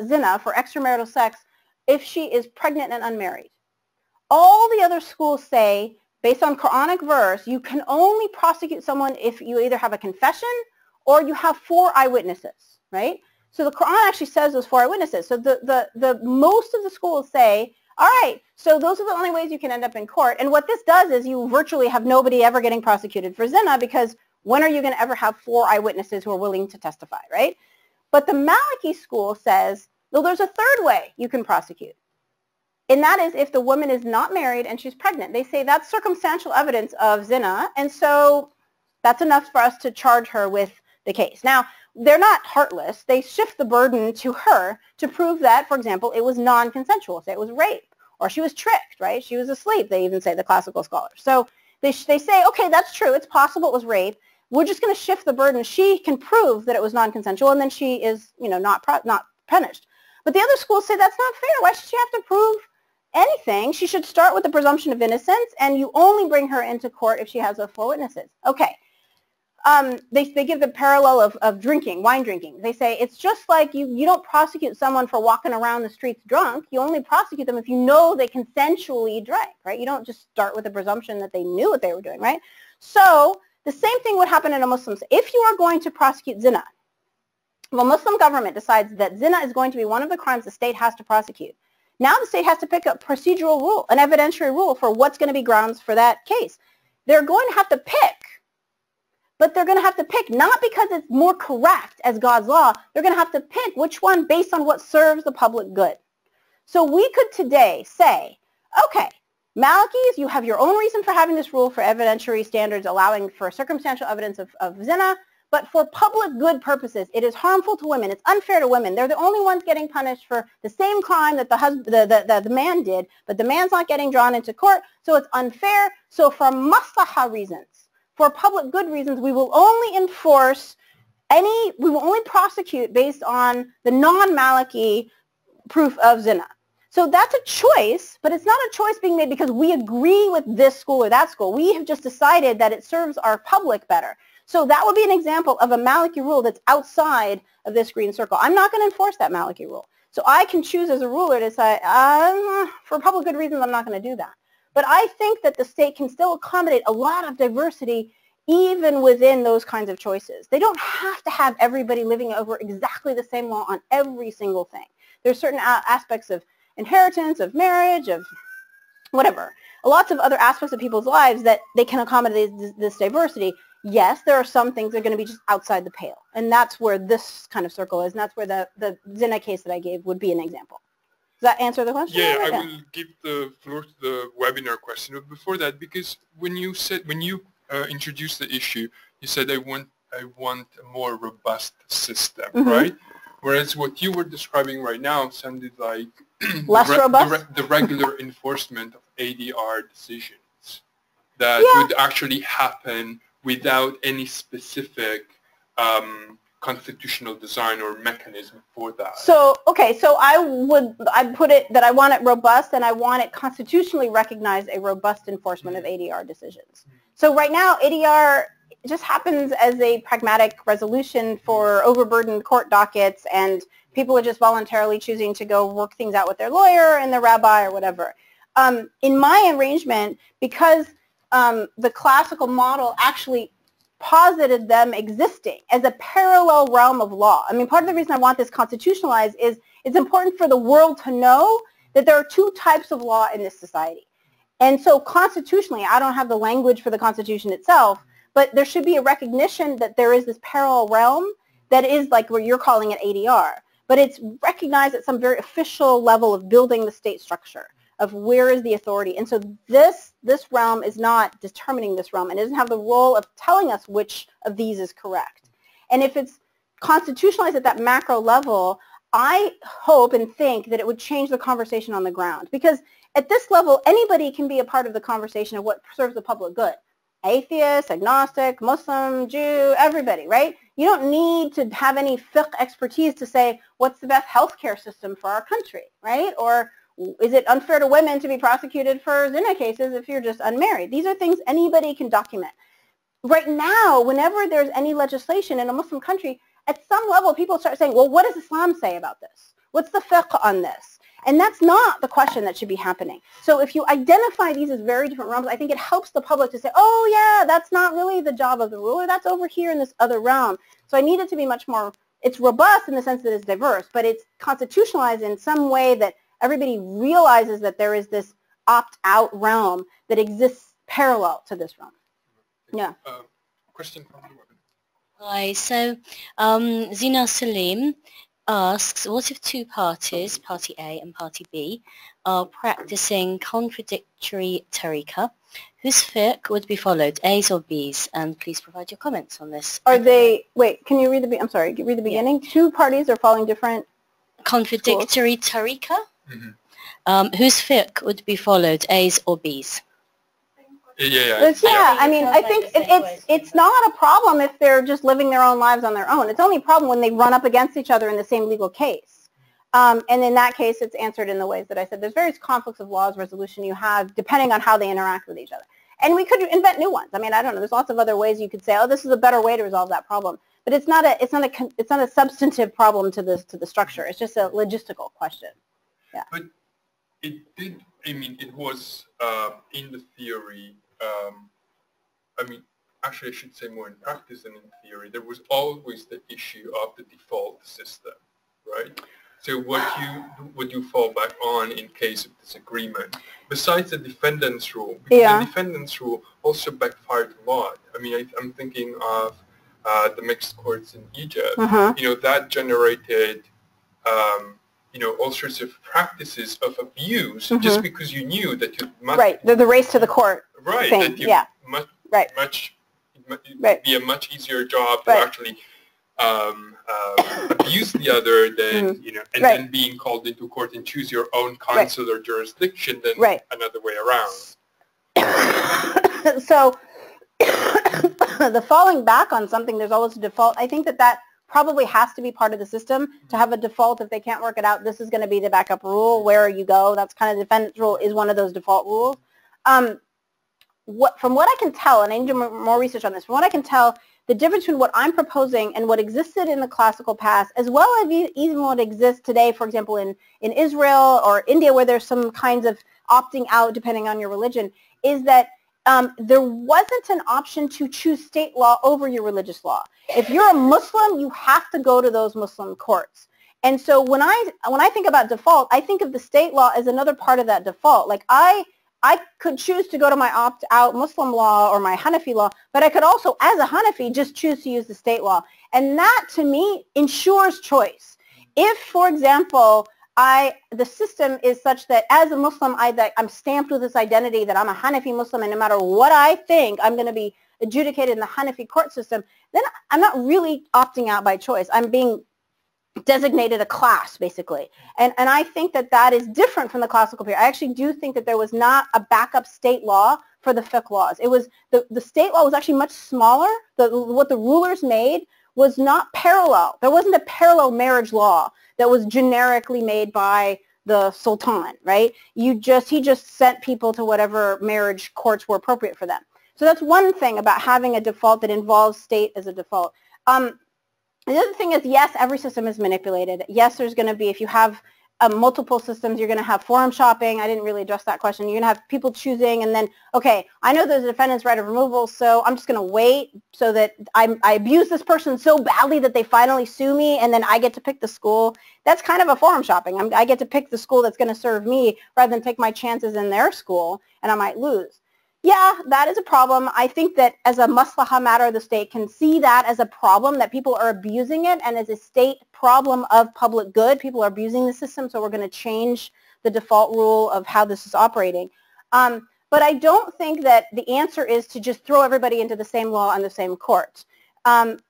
B: zina, for extramarital sex, if she is pregnant and unmarried. All the other schools say, based on Quranic verse, you can only prosecute someone if you either have a confession or you have 4 eyewitnesses, right? So the Quran actually says those 4 eyewitnesses. So the most of the schools say, all right, so those are the only ways you can end up in court. And what this does is you virtually have nobody ever getting prosecuted for zina, because when are you going to ever have 4 eyewitnesses who are willing to testify, right? But the Maliki school says, well, there's a 3rd way you can prosecute. And that is if the woman is not married and she's pregnant. They say that's circumstantial evidence of zina, and so that's enough for us to charge her with the case. Now, they're not heartless. They shift the burden to her to prove that, for example, it was non-consensual. Say it was rape, or she was tricked, right? She was asleep, they even say, the classical scholars. So they say, okay, that's true. It's possible it was rape. We're just going to shift the burden. She can prove that it was non-consensual, and then she is, not punished. But the other schools say that's not fair. Why should she have to prove anything? She should start with the presumption of innocence, and you only bring her into court if she has 4 witnesses. Okay. They give the parallel of drinking, wine drinking. They say it's just like you don't prosecute someone for walking around the streets drunk. You only prosecute them if you know they consensually drank, right? You don't just start with the presumption that they knew what they were doing, right? So the same thing would happen in a Muslim. If you are going to prosecute zina, if a Muslim government decides that zina is going to be one of the crimes the state has to prosecute, now the state has to pick a procedural rule, an evidentiary rule for what's going to be grounds for that case. They're going to have to pick. But they're going to have to pick, not because it's more correct as God's law, they're going to have to pick which one based on what serves the public good. So we could today say, okay, Malikis, you have your own reason for having this rule for evidentiary standards allowing for circumstantial evidence of zina, but for public good purposes, it is harmful to women. It's unfair to women. They're the only ones getting punished for the same crime that the man did, but the man's not getting drawn into court, so it's unfair. So for maslaha reasons, for public good reasons, we will only we will only prosecute based on the non-Maliki proof of zina. So that's a choice, but it's not a choice being made because we agree with this school or that school. We have just decided that it serves our public better. So that would be an example of a Maliki rule that's outside of this green circle. I'm not going to enforce that Maliki rule. So I can choose as a ruler to say, for public good reasons, I'm not going to do that. But I think that the state can still accommodate a lot of diversity even within those kinds of choices. They don't have to have everybody living over exactly the same law on every single thing. There's certain aspects of inheritance, of marriage, of whatever. Lots of other aspects of people's lives that they can accommodate this diversity. Yes, there are some things that are going to be just outside the pale. And that's where this kind of circle is. And that's where the zina case that I gave would be an example. Does that answer the question?
A: Yeah, I will give the floor to the webinar question. But before that, because when you introduced the issue, you said I want a more robust system, right? Whereas what you were describing right now sounded like the regular enforcement of ADR decisions that would actually happen without any specific constitutional design or mechanism for that.
B: So, okay, so I'd put it that I want it robust and I want it constitutionally recognized a robust enforcement of ADR decisions. So right now, ADR just happens as a pragmatic resolution for overburdened court dockets, and people are just voluntarily choosing to go work things out with their lawyer and their rabbi or whatever. In my arrangement, because the classical model actually posited them existing as a parallel realm of law. I mean, part of the reason I want this constitutionalized is it's important for the world to know that there are two types of law in this society. And so constitutionally, I don't have the language for the Constitution itself, but there should be a recognition that there is this parallel realm that is like where you're calling it ADR. But it's recognized at some very official level of building the state structure, of where is the authority. And so this realm is not determining this realm, and it doesn't have the role of telling us which of these is correct. And if it's constitutionalized at that macro level, I hope and think that it would change the conversation on the ground. Because at this level, anybody can be a part of the conversation of what serves the public good. Atheist, agnostic, Muslim, Jew, everybody, right? You don't need to have any fiqh expertise to say what's the best healthcare system for our country, right? Or is it unfair to women to be prosecuted for zina cases if you're just unmarried? These are things anybody can document. Right now, whenever there's any legislation in a Muslim country, at some level people start saying, well, what does Islam say about this? What's the fiqh on this? And that's not the question that should be happening. So if you identify these as very different realms, I think it helps the public to say, oh yeah, that's not really the job of the ruler, that's over here in this other realm. So I need it to be much more, it's robust in the sense that it's diverse, but it's constitutionalized in some way that everybody realizes that there is this opt-out realm that exists parallel to this realm. Yeah.
A: Question from the webinar.
C: Hi, so Zina Salim asks, what if two parties, Party A and Party B, are practicing contradictory tariqah? Whose fiqh would be followed, A's or B's? And please provide your comments on this.
B: Are they, wait, can you read the, I'm sorry, read the beginning? Yeah. Two parties are following different
C: contradictory tariqah? Whose fiqh would be followed, A's or B's?
B: Yeah, I mean, I think it's not a problem if they're just living their own lives on their own. It's only a problem when they run up against each other in the same legal case. And in that case, it's answered in the ways that I said. There's various conflicts of laws resolution you have depending on how they interact with each other. And we could invent new ones. I mean, I don't know. There's lots of other ways you could say, oh, this is a better way to resolve that problem. But it's not a substantive problem to the structure. It's just a logistical question. Yeah.
A: But it did. I mean, it was in the theory. I mean, actually, I should say more in practice than in theory. There was always the issue of the default system, right? So what you fall back on in case of disagreement, besides the defendant's rule, because the defendant's rule also backfired a lot. I mean, I'm thinking of the mixed courts in Egypt. You know, that generated you know, all sorts of practices of abuse just because you knew that you must...
B: Right, the race to the court thing.
A: That you must be a much easier job to actually abuse the other than, you know, and then being called into court and choose your own consular jurisdiction than another way around.
B: So, the falling back on something, there's always a default. I think that probably has to be part of the system to have a default. If they can't work it out, this is going to be the backup rule. Where you go, that's kind of the defendant's rule is one of those default rules. From what I can tell, and I need to do more research on this, from what I can tell, the difference between what I'm proposing and what existed in the classical past, as well as even what exists today, for example, in Israel or India, where there's some kinds of opting out depending on your religion, is that there wasn't an option to choose state law over your religious law. If you're a Muslim, you have to go to those Muslim courts. And so when I think about default, I think of the state law as another part of that default. Like I could choose to go to my opt-out Muslim law or my Hanafi law, but I could also, as a Hanafi, just choose to use the state law. And that, to me, ensures choice. If, for example, the system is such that as a Muslim, I'm stamped with this identity that I'm a Hanafi Muslim, and no matter what I think, I'm going to be adjudicated in the Hanafi court system, then I'm not really opting out by choice. I'm being designated a class, basically. And I think that is different from the classical period. I actually do think that there was not a backup state law for the fiqh laws. It was, the state law was actually much smaller. What the rulers made was not parallel. There wasn't a parallel marriage law that was generically made by the sultan, right? He just sent people to whatever marriage courts were appropriate for them. So that's one thing about having a default that involves state as a default. The other thing is, yes, every system is manipulated. Yes, there's going to be, if you have multiple systems. You're going to have forum shopping. I didn't really address that question. You're going to have people choosing, and then, okay, I know there's a defendant's right of removal, so I'm just going to wait so that I abuse this person so badly that they finally sue me, and then I get to pick the school. That's kind of a forum shopping. I get to pick the school that's going to serve me rather than take my chances in their school, and I might lose. Yeah, that is a problem. I think that as a maslaha matter, the state can see that as a problem, that people are abusing it, and as a state problem of public good, people are abusing the system, so we're going to change the default rule of how this is operating. But I don't think that the answer is to just throw everybody into the same law and the same court,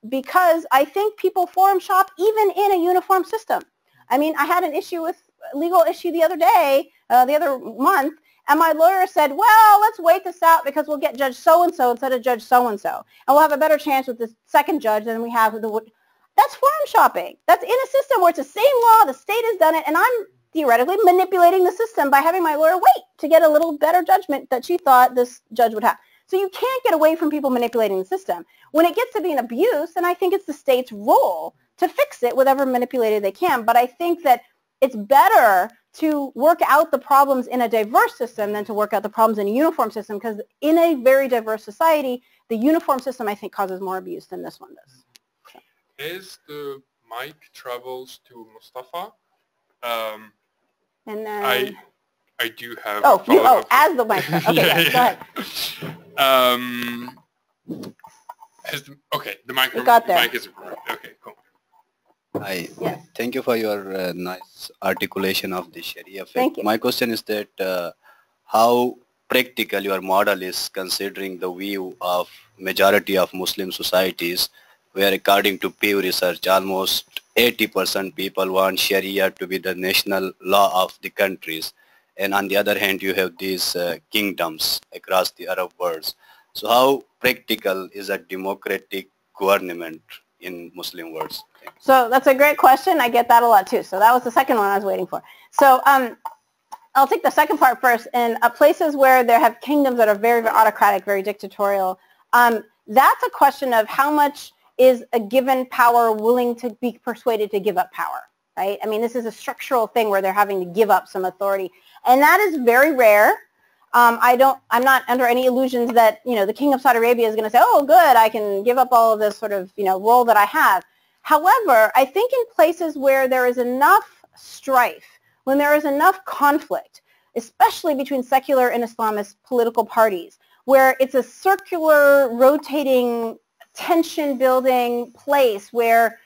B: because I think people forum shop even in a uniform system. I mean, I had an issue with a legal issue the other day, the other month, and my lawyer said, well, let's wait this out because we'll get Judge so-and-so instead of Judge so-and-so. And we'll have a better chance with the second judge than we have with the... That's forum shopping. That's in a system where it's the same law, the state has done it, and I'm theoretically manipulating the system by having my lawyer wait to get a little better judgment that she thought this judge would have. So you can't get away from people manipulating the system. When it gets to be an abuse, then I think it's the state's role to fix it whatever manipulated they can. But I think that it's better to work out the problems in a diverse system than to work out the problems in a uniform system, because in a very diverse society, the uniform system, I think, causes more abuse than this one does. So.
A: As the mic travels to Mustafa,
B: and then
A: I do have
B: as the mic travels. Okay, yeah, go ahead.
A: Okay, the mic is okay, cool.
F: Hi.
B: Yes.
F: Thank you for your nice articulation of the Sharia.
B: Thank you.
F: My question is that how practical your model is considering the view of majority of Muslim societies, where according to Pew Research, almost 80% people want Sharia to be the national law of the countries. And on the other hand, you have these kingdoms across the Arab world. So how practical is a democratic government in Muslim worlds?
B: So that's a great question. I get that a lot too. So that was the second one I was waiting for. So I'll take the second part first. In places where there have kingdoms that are very, very autocratic, very dictatorial, that's a question of how much is a given power willing to be persuaded to give up power, right? I mean, this is a structural thing where they're having to give up some authority. And that is very rare. I'm not under any illusions that, the King of Saudi Arabia is going to say, oh, good, I can give up all of this sort of, role that I have. However, I think in places where there is enough strife, when there is enough conflict, especially between secular and Islamist political parties, where it's a circular, rotating, tension-building place where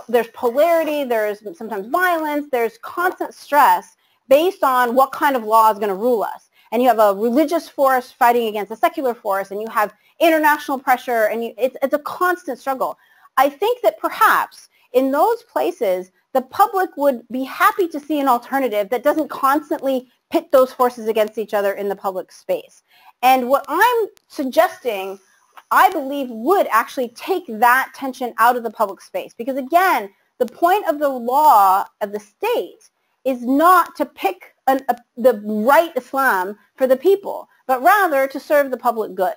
B: there's polarity, there's sometimes violence, there's constant stress based on what kind of law is going to rule us. And you have a religious force fighting against a secular force, and you have international pressure, and it's a constant struggle. I think that perhaps in those places, the public would be happy to see an alternative that doesn't constantly pit those forces against each other in the public space. And what I'm suggesting, I believe, would actually take that tension out of the public space. Because again, the point of the law of the state is not to pick the right Islam for the people, but rather to serve the public good.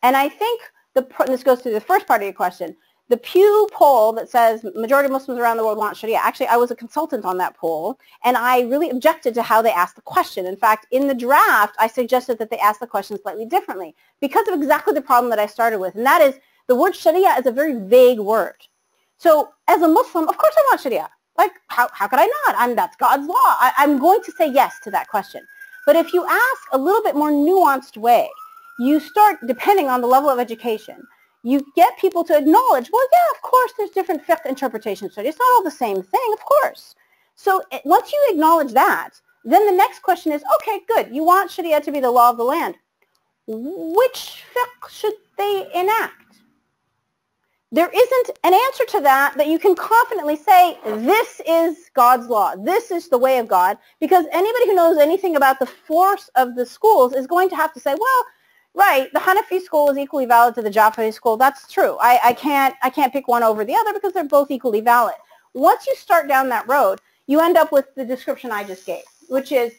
B: And I think this goes to the first part of your question. The Pew poll that says majority of Muslims around the world want Sharia, actually I was a consultant on that poll, and I really objected to how they asked the question. In fact, in the draft, I suggested that they ask the question slightly differently because of exactly the problem that I started with, and that is the word Sharia is a very vague word. So as a Muslim, of course I want Sharia. Like, how could I not? That's God's law. I'm going to say yes to that question. But if you ask a little bit more nuanced way, you start, depending on the level of education, you get people to acknowledge, well, yeah, of course, there's different fiqh interpretations. It's not all the same thing, of course. So once you acknowledge that, then the next question is, okay, good. You want Sharia to be the law of the land. Which fiqh should they enact? There isn't an answer to that you can confidently say, this is God's law. This is the way of God. Because anybody who knows anything about the force of the schools is going to have to say, well, right, the Hanafi school is equally valid to the Jafari school. That's true. I can't pick one over the other because they're both equally valid. Once you start down that road, you end up with the description I just gave, which is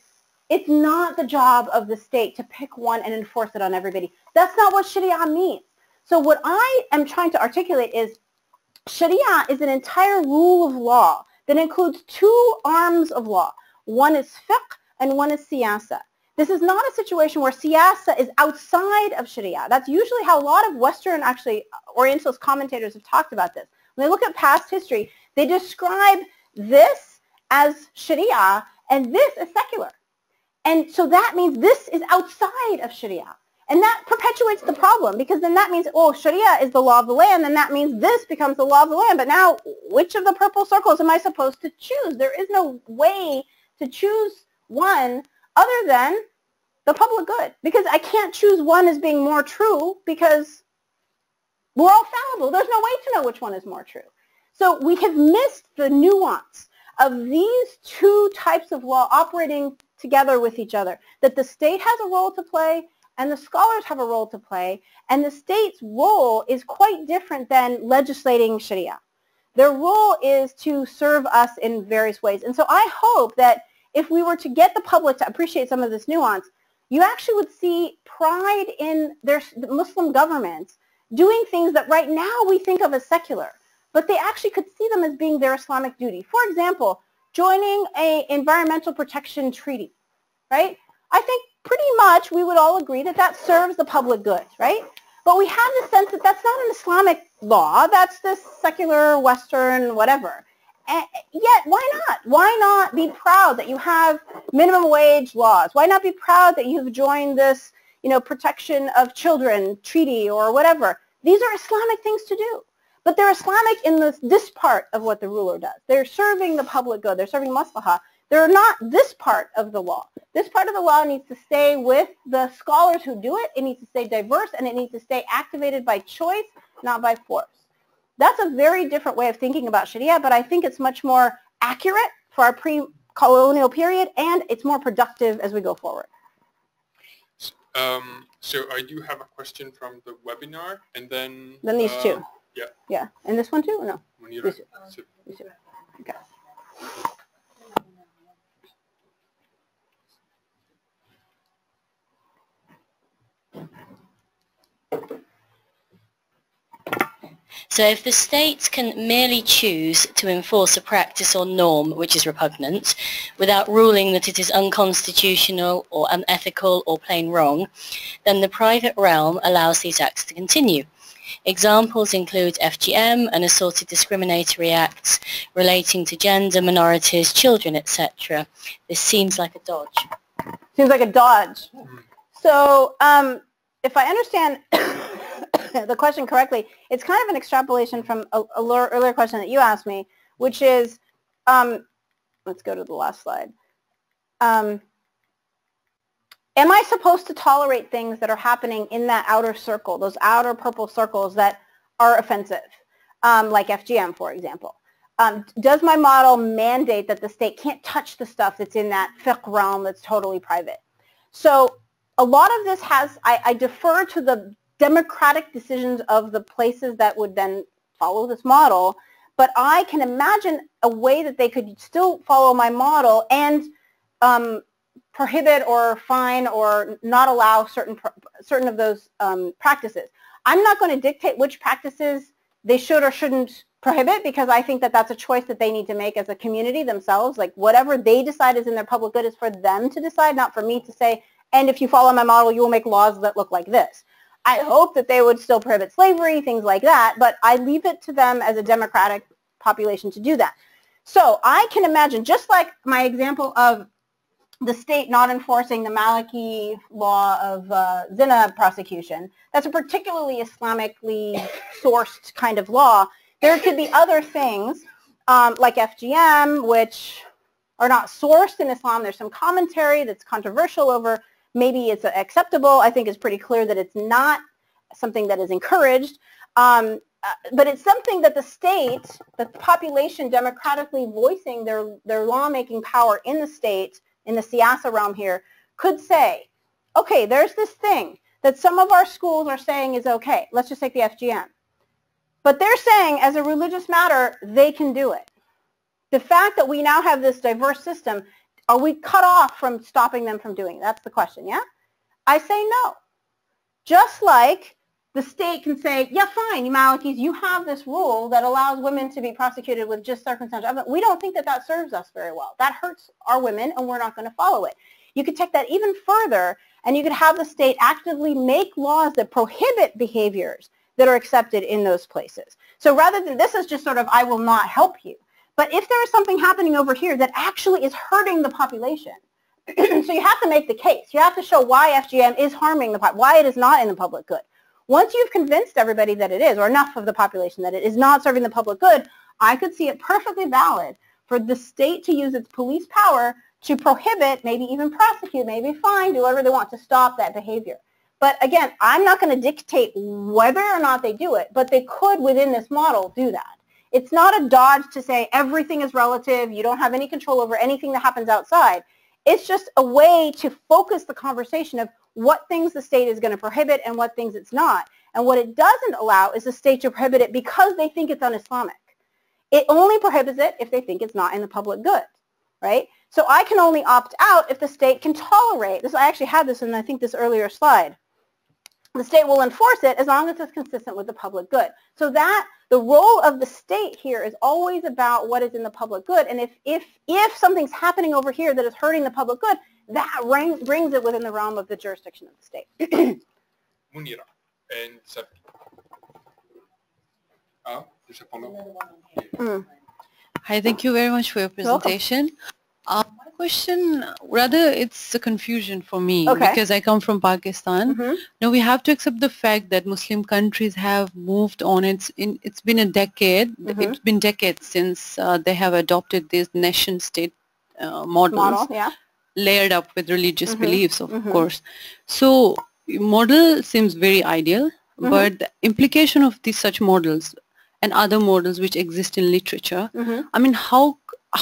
B: it's not the job of the state to pick one and enforce it on everybody. That's not what Sharia means. So what I am trying to articulate is Sharia is an entire rule of law that includes two arms of law. One is fiqh and one is siyasa. This is not a situation where siyasa is outside of Sharia. That's usually how a lot of Western, actually, Orientalist commentators have talked about this. When they look at past history, they describe this as Sharia and this as secular. And so that means this is outside of Sharia. And that perpetuates the problem, because then that means, oh, Sharia is the law of the land, and that means this becomes the law of the land. But now, which of the purple circles am I supposed to choose? There is no way to choose one other than the public good, because I can't choose one as being more true, because we're all fallible. There's no way to know which one is more true. So we have missed the nuance of these two types of law operating together with each other, that the state has a role to play and the scholars have a role to play, and the state's role is quite different than legislating Sharia. Their role is to serve us in various ways. And so I hope that if we were to get the public to appreciate some of this nuance, you actually would see pride in their Muslim governments doing things that right now we think of as secular, but they actually could see them as being their Islamic duty. For example, joining an environmental protection treaty, right? I think pretty much we would all agree that that serves the public good, right? But we have the sense that that's not an Islamic law. That's this secular, Western, whatever. And yet, why not? Why not be proud that you have minimum wage laws? Why not be proud that you've joined this, protection of children treaty or whatever? These are Islamic things to do. But they're Islamic in this part of what the ruler does. They're serving the public good. They're serving maslaha. They're not this part of the law. This part of the law needs to stay with the scholars who do it. It needs to stay diverse, and it needs to stay activated by choice, not by force. That's a very different way of thinking about Sharia, but I think it's much more accurate for our pre-colonial period, and it's more productive as we go forward.
A: So I do have a question from the webinar, and then
B: these two.
A: Yeah.
B: Yeah. And this one too, or no?
A: These
B: two. Okay.
C: So if the state can merely choose to enforce a practice or norm which is repugnant, without ruling that it is unconstitutional or unethical or plain wrong, then the private realm allows these acts to continue. Examples include FGM and assorted discriminatory acts relating to gender, minorities, children, etc. This seems like a dodge.
B: Seems like a dodge. So if I understand the question correctly, it's kind of an extrapolation from an earlier question that you asked me, which is, let's go to the last slide. Am I supposed to tolerate things that are happening in that outer circle, those outer purple circles that are offensive, like FGM, for example? Does my model mandate that the state can't touch the stuff that's in that fiqh realm that's totally private? So a lot of this I defer to the democratic decisions of the places that would then follow this model, but I can imagine a way that they could still follow my model and prohibit or fine or not allow certain of those practices. I'm not going to dictate which practices they should or shouldn't prohibit, because I think that that's a choice that they need to make as a community themselves. Like, whatever they decide is in their public good is for them to decide, not for me to say, and if you follow my model, you will make laws that look like this. I hope that they would still prohibit slavery, things like that, but I leave it to them as a democratic population to do that. So I can imagine, just like my example of the state not enforcing the Maliki law of zina prosecution, that's a particularly Islamically sourced kind of law. There could be other things like FGM, which are not sourced in Islam. There's some commentary that's controversial over maybe it's acceptable. I think it's pretty clear that it's not something that is encouraged. But it's something that the state, the population democratically voicing their lawmaking power in the state, in the siyasa realm here, could say, okay, there's this thing that some of our schools are saying is okay. Let's just take the FGM. But they're saying, as a religious matter, they can do it. The fact that we now have this diverse system, are we cut off from stopping them from doing it? That's the question, yeah? I say no. Just like the state can say, yeah, fine, you Malikis, you have this rule that allows women to be prosecuted with just circumstantial evidence. We don't think that that serves us very well. That hurts our women, and we're not going to follow it. You could take that even further, and you could have the state actively make laws that prohibit behaviors that are accepted in those places. So rather than, this is just sort of, I will not help you. But if there is something happening over here that actually is hurting the population, so you have to make the case. You have to show why FGM is harming the why it is not in the public good. Once you've convinced everybody that it is, or enough of the population that it is not serving the public good, I could see it perfectly valid for the state to use its police power to prohibit, maybe even prosecute, maybe fine, do whatever they want to stop that behavior. But again, I'm not going to dictate whether or not they do it, but they could, within this model, do that. It's not a dodge to say everything is relative, you don't have any control over anything that happens outside. It's just a way to focus the conversation of what things the state is going to prohibit and what things it's not. And what it doesn't allow is the state to prohibit it because they think it's un-Islamic. It only prohibits it if they think it's not in the public good, right? So I can only opt out if the state can tolerate. This, I actually had this in, I think, this earlier slide. The state will enforce it as long as it's consistent with the public good. So that the role of the state here is always about what is in the public good. And if something's happening over here that is hurting the public good, that brings it within the realm of the jurisdiction of the state.
A: Munira and Safi. There's a follow-up.
G: Hi, thank you very much for your presentation. My question, rather, it's a confusion for me because I come from Pakistan. Now, we have to accept the fact that Muslim countries have moved on. It's been a decade. It's been decades since they have adopted these nation-state models, layered up with religious beliefs, of course. So, model seems very ideal, but the implication of these such models and other models which exist in literature, I mean, how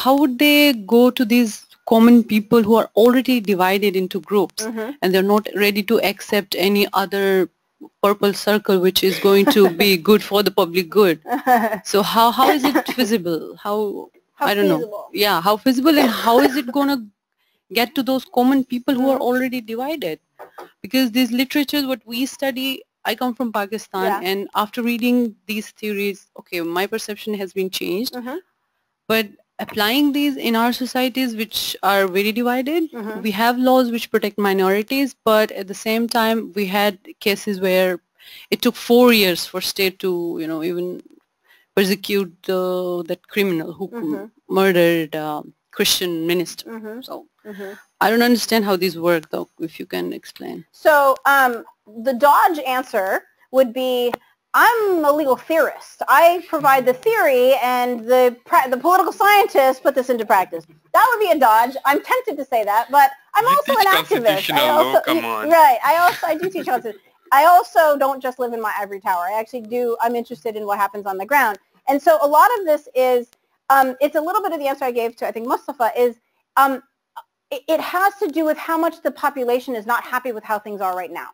G: would they go to these common people who are already divided into groups and they're not ready to accept any other purple circle which is going to be good for the public good? So how is it feasible? How I don't know. Yeah, how feasible, and how is it going to get to those common people who are already divided? Because these literatures, what we study, I come from Pakistan, and after reading these theories, okay, my perception has been changed. But applying these in our societies which are very divided, we have laws which protect minorities, but at the same time we had cases where it took 4 years for state to, you know, even persecute that criminal who murdered Christian minister. So I don't understand how these work, though, if you can explain.
B: So the dodge answer would be, I'm a legal theorist. I provide the theory, and the political scientists put this into practice. That would be a dodge. I'm tempted to say that, but I'm also an activist.
A: Come on.
B: Right. I do teach constitution. I also don't just live in my ivory tower. I actually do. I'm interested in what happens on the ground. And so a lot of this is, it's a little bit of the answer I gave to, I think, Mustafa, is it has to do with how much the population is not happy with how things are right now.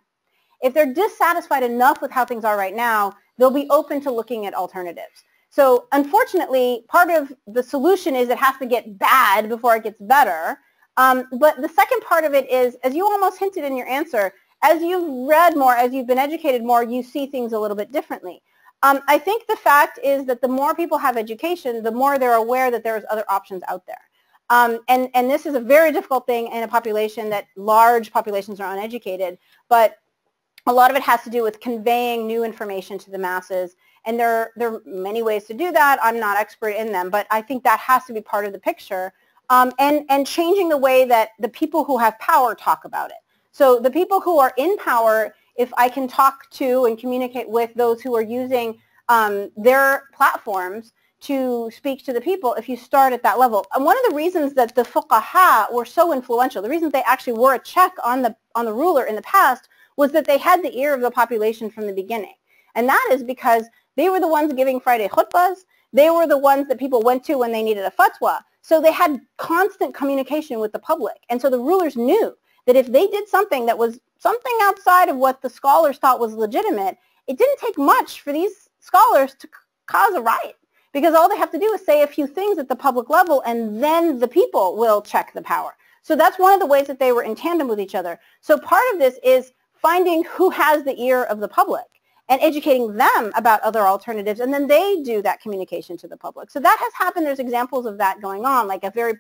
B: If they're dissatisfied enough with how things are right now, they'll be open to looking at alternatives. So unfortunately, part of the solution is it has to get bad before it gets better. But the second part of it is, as you almost hinted in your answer, as you've read more, as you've been educated more, you see things a little bit differently. I think the fact is that the more people have education, the more they're aware that there's other options out there. And this is a very difficult thing in a population that large populations are uneducated, but a lot of it has to do with conveying new information to the masses, and there are many ways to do that. I'm not expert in them, but I think that has to be part of the picture, and changing the way that the people who have power talk about it. So the people who are in power, if I can talk to and communicate with those who are using their platforms to speak to the people, if you start at that level. And one of the reasons that the fuqaha were so influential, the reason they actually were a check on the ruler in the past, was that they had the ear of the population from the beginning. And that is because they were the ones giving Friday khutbahs. They were the ones that people went to when they needed a fatwa. So they had constant communication with the public. And so the rulers knew that if they did something that was something outside of what the scholars thought was legitimate, it didn't take much for these scholars to cause a riot. Because all they have to do is say a few things at the public level, and then the people will check the power. So that's one of the ways that they were in tandem with each other. So part of this is finding who has the ear of the public and educating them about other alternatives, and then they do that communication to the public. So that has happened. There's examples of that going on, like a very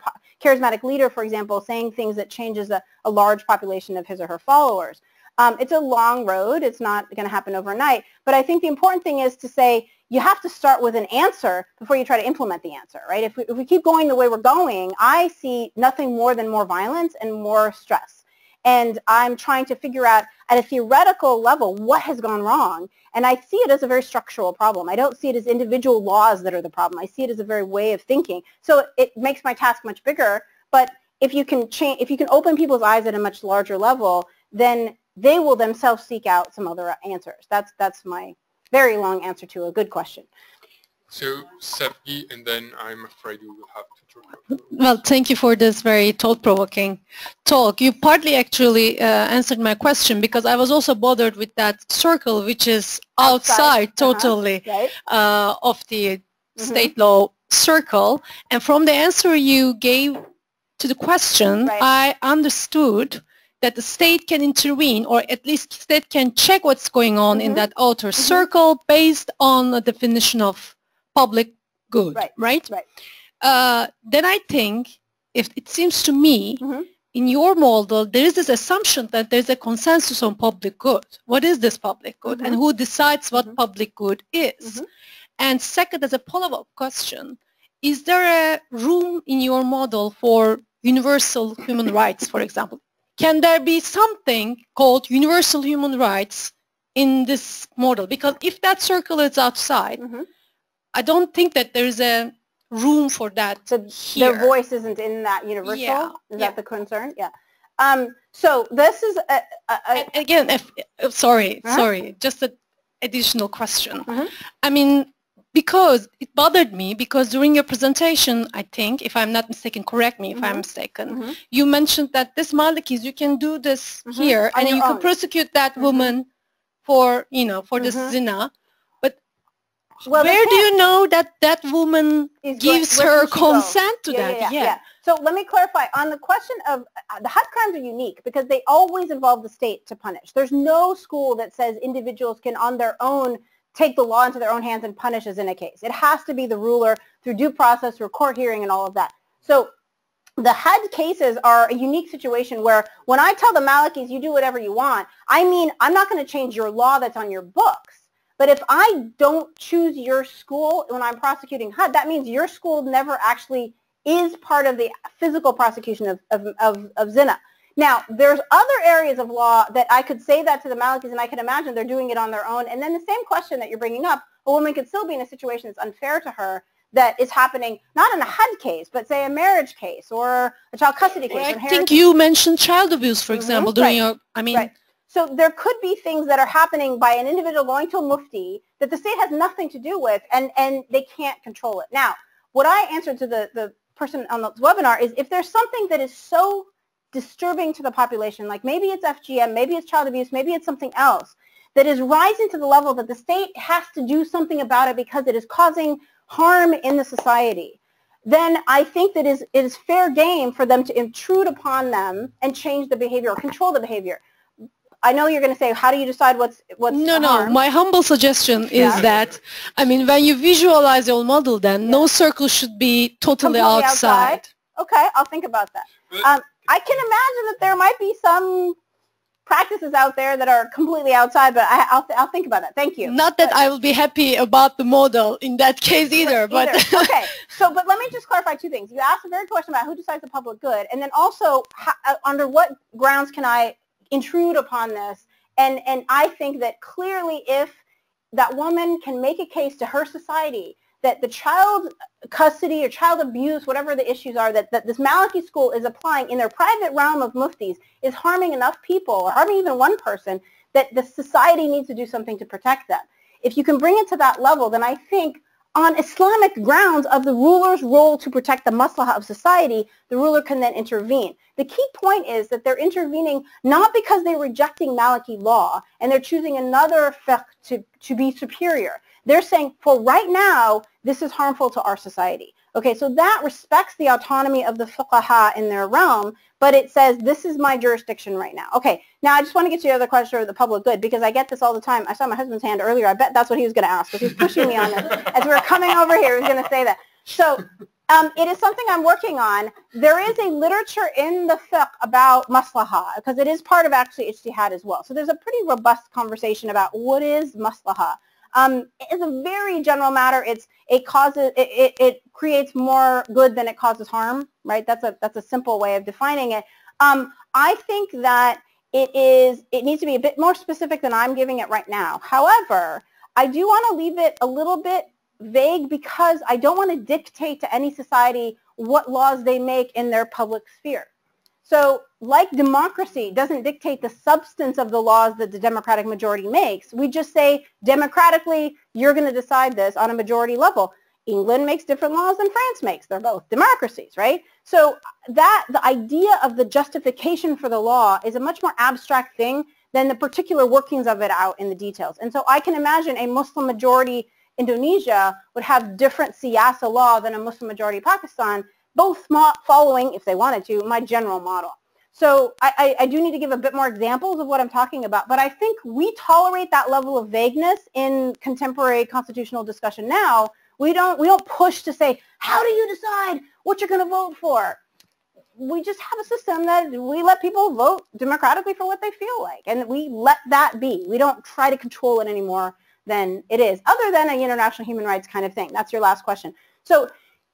B: charismatic leader, for example, saying things that changes a large population of his or her followers. It's a long road. It's not going to happen overnight. But I think the important thing is to say you have to start with an answer before you try to implement the answer, right? If we keep going the way we're going, I see nothing more than more violence and more stress. And I'm trying to figure out at a theoretical level what has gone wrong. And I see it as a very structural problem. I don't see it as individual laws that are the problem. I see it as a very way of thinking. So it makes my task much bigger. But if you can change, if you can open people's eyes at a much larger level, then they will themselves seek out some other answers. That's my very long answer to a good question.
A: So, Sevgi, and then I'm afraid we will have to talk.
H: Well, thank you for this very thought-provoking talk. You partly actually answered my question, because I was also bothered with that circle, which is outside totally of the state law circle. And from the answer you gave to the question, I understood that the state can intervene, or at least state can check what's going on in that outer circle based on the definition of public good, right? Then I think, if it seems to me, in your model, there is this assumption that there's a consensus on public good. What is this public good, and who decides what public good is? And second, as a follow-up question, is there a room in your model for universal human rights, for example? Can there be something called universal human rights in this model? Because if that circle is outside, I don't think that there's a room for that here.
B: Their voice isn't in that universal? Is that the concern? So this is
H: again, sorry, just an additional question. I mean, because it bothered me, because during your presentation, I think, if I'm not mistaken, correct me if I'm mistaken, you mentioned that this Malikis, you can do this here, and you can prosecute that woman for, you know, for this zina. But where do you know that that woman gives her consent to that?
B: So let me clarify. On the question of the had crimes are unique because they always involve the state to punish. There's no school that says individuals can on their own take the law into their own hands and punish as in a case. It has to be the ruler through due process, through court hearing and all of that. So the had cases are a unique situation where when I tell the Malikis you do whatever you want, I mean I'm not going to change your law that's on your books. But if I don't choose your school when I'm prosecuting had, that means your school never actually is part of the physical prosecution of zina. Now, there's other areas of law that I could say that to the Malikis, and I can imagine they're doing it on their own. And then the same question that you're bringing up, a woman could still be in a situation that's unfair to her that is happening, not in a had case, but say a marriage case or a child custody case.
H: I think you mentioned child abuse, for example, during your, I mean.
B: So there could be things that are happening by an individual going to a mufti that the state has nothing to do with, and they can't control it. Now, what I answered to the person on the webinar is if there's something that is so disturbing to the population, like maybe it's FGM, maybe it's child abuse, maybe it's something else, that is rising to the level that the state has to do something about it because it is causing harm in the society, then I think that it is fair game for them to intrude upon them and change the behavior or control the behavior. I know you're going to say, how do you decide what's
H: No, my humble suggestion is that, I mean, when you visualize your model, then no circle should be totally outside.
B: Okay, I'll think about that. I can imagine that there might be some practices out there that are completely outside, but I'll think about that. Thank you.
H: Not that I will be happy about the model in that case either. But
B: okay, but let me just clarify two things. You asked a very question about who decides the public good, and then also under what grounds can I intrude upon this, and I think that clearly if that woman can make a case to her society that the child custody or child abuse, whatever the issues are, that this Maliki school is applying in their private realm of muftis is harming enough people, or harming even one person, that the society needs to do something to protect them. If you can bring it to that level, then I think on Islamic grounds of the ruler's role to protect the maslaha of society, the ruler can then intervene. The key point is that they're intervening not because they're rejecting Maliki law and they're choosing another fiqh to be superior. They're saying, for right now, this is harmful to our society. Okay, so that respects the autonomy of the fuqaha in their realm, but it says this is my jurisdiction right now. Okay, now I just want to get to the other question of the public good, because I get this all the time. I saw my husband's hand earlier. I bet that's what he was going to ask, because he's pushing me on this. As we were coming over here, he was going to say that. So it is something I'm working on. There is a literature in the fiqh about maslaha, because it is part of actually ijtihad as well. So there's a pretty robust conversation about what is maslaha. As a very general matter, it creates more good than it causes harm, right? That's a simple way of defining it. I think that it needs to be a bit more specific than I'm giving it right now. However, I do want to leave it a little bit vague, because I don't want to dictate to any society what laws they make in their public sphere. So like democracy doesn't dictate the substance of the laws that the democratic majority makes. We just say democratically, you're going to decide this on a majority level. England makes different laws than France makes. They're both democracies, right? So the idea of the justification for the law is a much more abstract thing than the particular workings of it out in the details. And so I can imagine a Muslim majority Indonesia would have different siyasa law than a Muslim majority Pakistan, both following, if they wanted to, my general model. So I do need to give a bit more examples of what I'm talking about, but I think we tolerate that level of vagueness in contemporary constitutional discussion now. We don't push to say, how do you decide what you're going to vote for? We just have a system that we let people vote democratically for what they feel like, and we let that be. We don't try to control it any more than it is, other than an international human rights kind of thing. That's your last question. So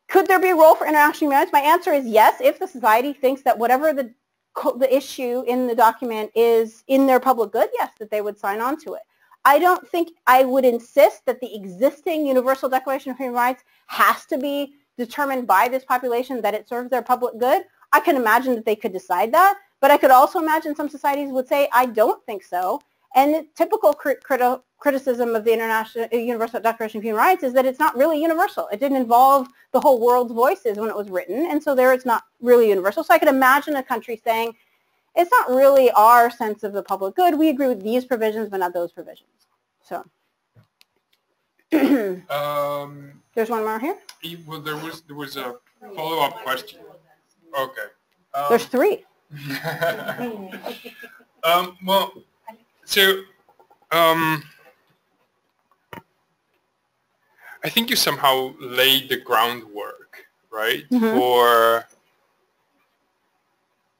B: could there be a role for international human rights? My answer is yes, if the society thinks that whatever the issue in the document is in their public good, yes, that they would sign on to it. I don't think I would insist that the existing Universal Declaration of Human Rights has to be determined by this population, that it serves their public good. I can imagine that they could decide that, but I could also imagine some societies would say, I don't think so. And the typical criticism of the Universal Declaration of Human Rights is that it's not really universal. It didn't involve the whole world's voices when it was written, and so there it's not really universal. So I could imagine a country saying, it's not really our sense of the public good. We agree with these provisions, but not those provisions. So there's one more here.
A: Well, there was a follow-up question. Okay.
B: There's three.
A: Well, so I think you somehow laid the groundwork, right, for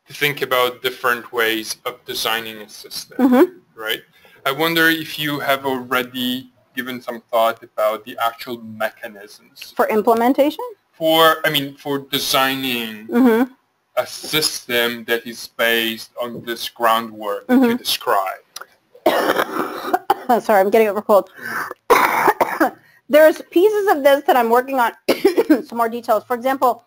A: to think about different ways of designing a system, right? I wonder if you have already given some thought about the actual mechanisms
B: for implementation.
A: For designing a system that is based on this groundwork that you described.
B: Sorry, I'm getting over cold. There's pieces of this that I'm working on, some more details. For example,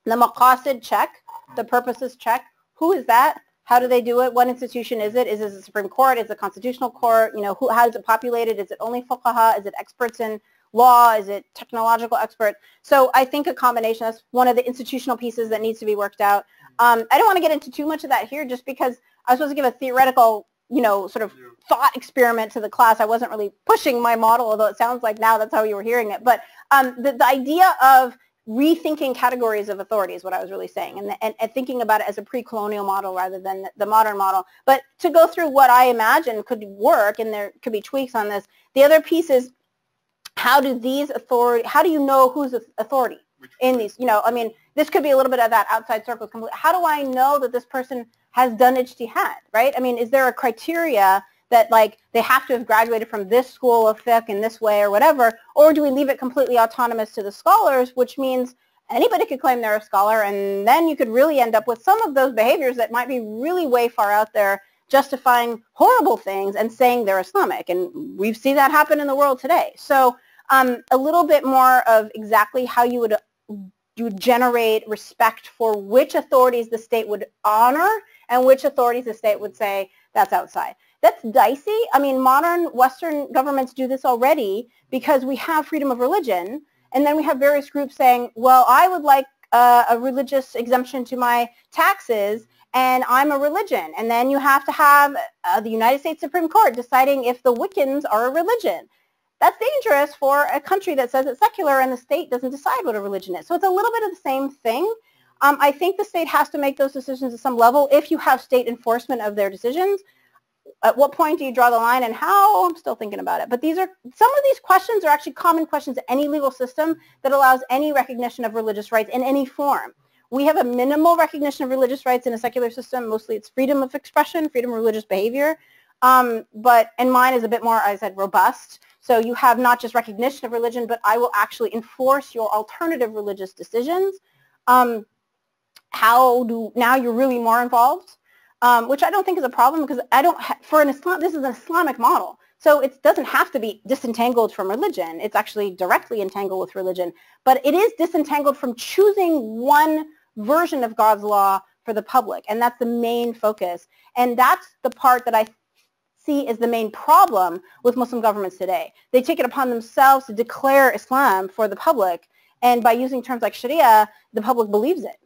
B: the maqasid check, the purposes check. Who is that? How do they do it? What institution is it? Is it the Supreme Court? Is it a constitutional court? You know, how is it populated? Is it only fuqaha? Is it experts in law? Is it technological experts? So I think a combination, that's one of the institutional pieces that needs to be worked out. I don't want to get into too much of that here just because I was supposed to give a theoretical, sort of thought experiment to the class. I wasn't really pushing my model, although it sounds like now that's how you were hearing it. But the idea of rethinking categories of authority is what I was really saying, and thinking about it as a pre-colonial model rather than the modern model. But to go through what I imagine could work, and there could be tweaks on this, the other piece is how do you know who's authority in these, this could be a little bit of that outside circle. How do I know that this person has done ijtihad, right? Is there a criteria that they have to have graduated from this school of fiqh in this way or whatever, or do we leave it completely autonomous to the scholars, which means anybody could claim they're a scholar, and then you could really end up with some of those behaviors that might be really way far out there, justifying horrible things and saying they're Islamic, and we see that happen in the world today. So a little bit more of exactly how you would generate respect for which authorities the state would honor and which authorities the state would say that's outside. That's dicey. Modern Western governments do this already because we have freedom of religion, and then we have various groups saying, well, I would like a religious exemption to my taxes, and I'm a religion. And then you have to have the United States Supreme Court deciding if the Wiccans are a religion. that's dangerous for a country that says it's secular and the state doesn't decide what a religion is. So it's a little bit of the same thing. I think the state has to make those decisions at some level if you have state enforcement of their decisions. At what point do you draw the line and how? I'm still thinking about it. But these are, some of these questions are actually common questions in any legal system that allows any recognition of religious rights in any form. We have a minimal recognition of religious rights in a secular system. Mostly it's freedom of expression, freedom of religious behavior. And mine is a bit more, as I said, robust. So you have not just recognition of religion, but I will actually enforce your alternative religious decisions. Now you're really more involved, which I don't think is a problem because this is an Islamic model. So it doesn't have to be disentangled from religion. It's actually directly entangled with religion. But it is disentangled from choosing one version of God's law for the public. And that's the main focus. And that's the part that I see as the main problem with Muslim governments today. They take it upon themselves to declare Islam for the public. And by using terms like Sharia, the public believes it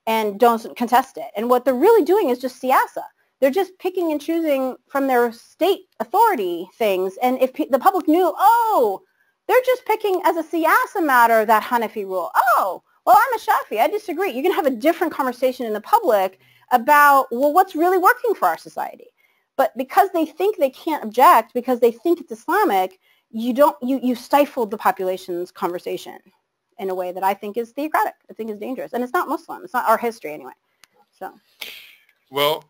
B: and don't contest it. And what they're really doing is just siyasa. They're just picking and choosing from their state authority things. And if the public knew, oh, they're just picking as a siyasa matter that Hanafi rule. Oh, well, I'm a Shafi. I disagree. You're going to have a different conversation in the public about, well, what's really working for our society. But because they think they can't object, because they think it's Islamic, you stifled the population's conversation in a way that I think is theocratic. I think is dangerous. And it's not Muslim. It's not our history anyway. So.
A: Well,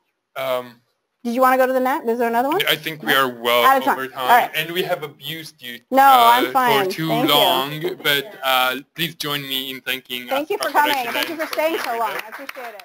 B: did you want to go to the next? Is there another one?
A: I think we are well over time.
B: Right.
A: And we have abused you
B: I'm fine.
A: for too
B: Thank
A: long.
B: You.
A: But please join me in thanking
B: Thank you for coming. Thank you for staying so long. I appreciate it.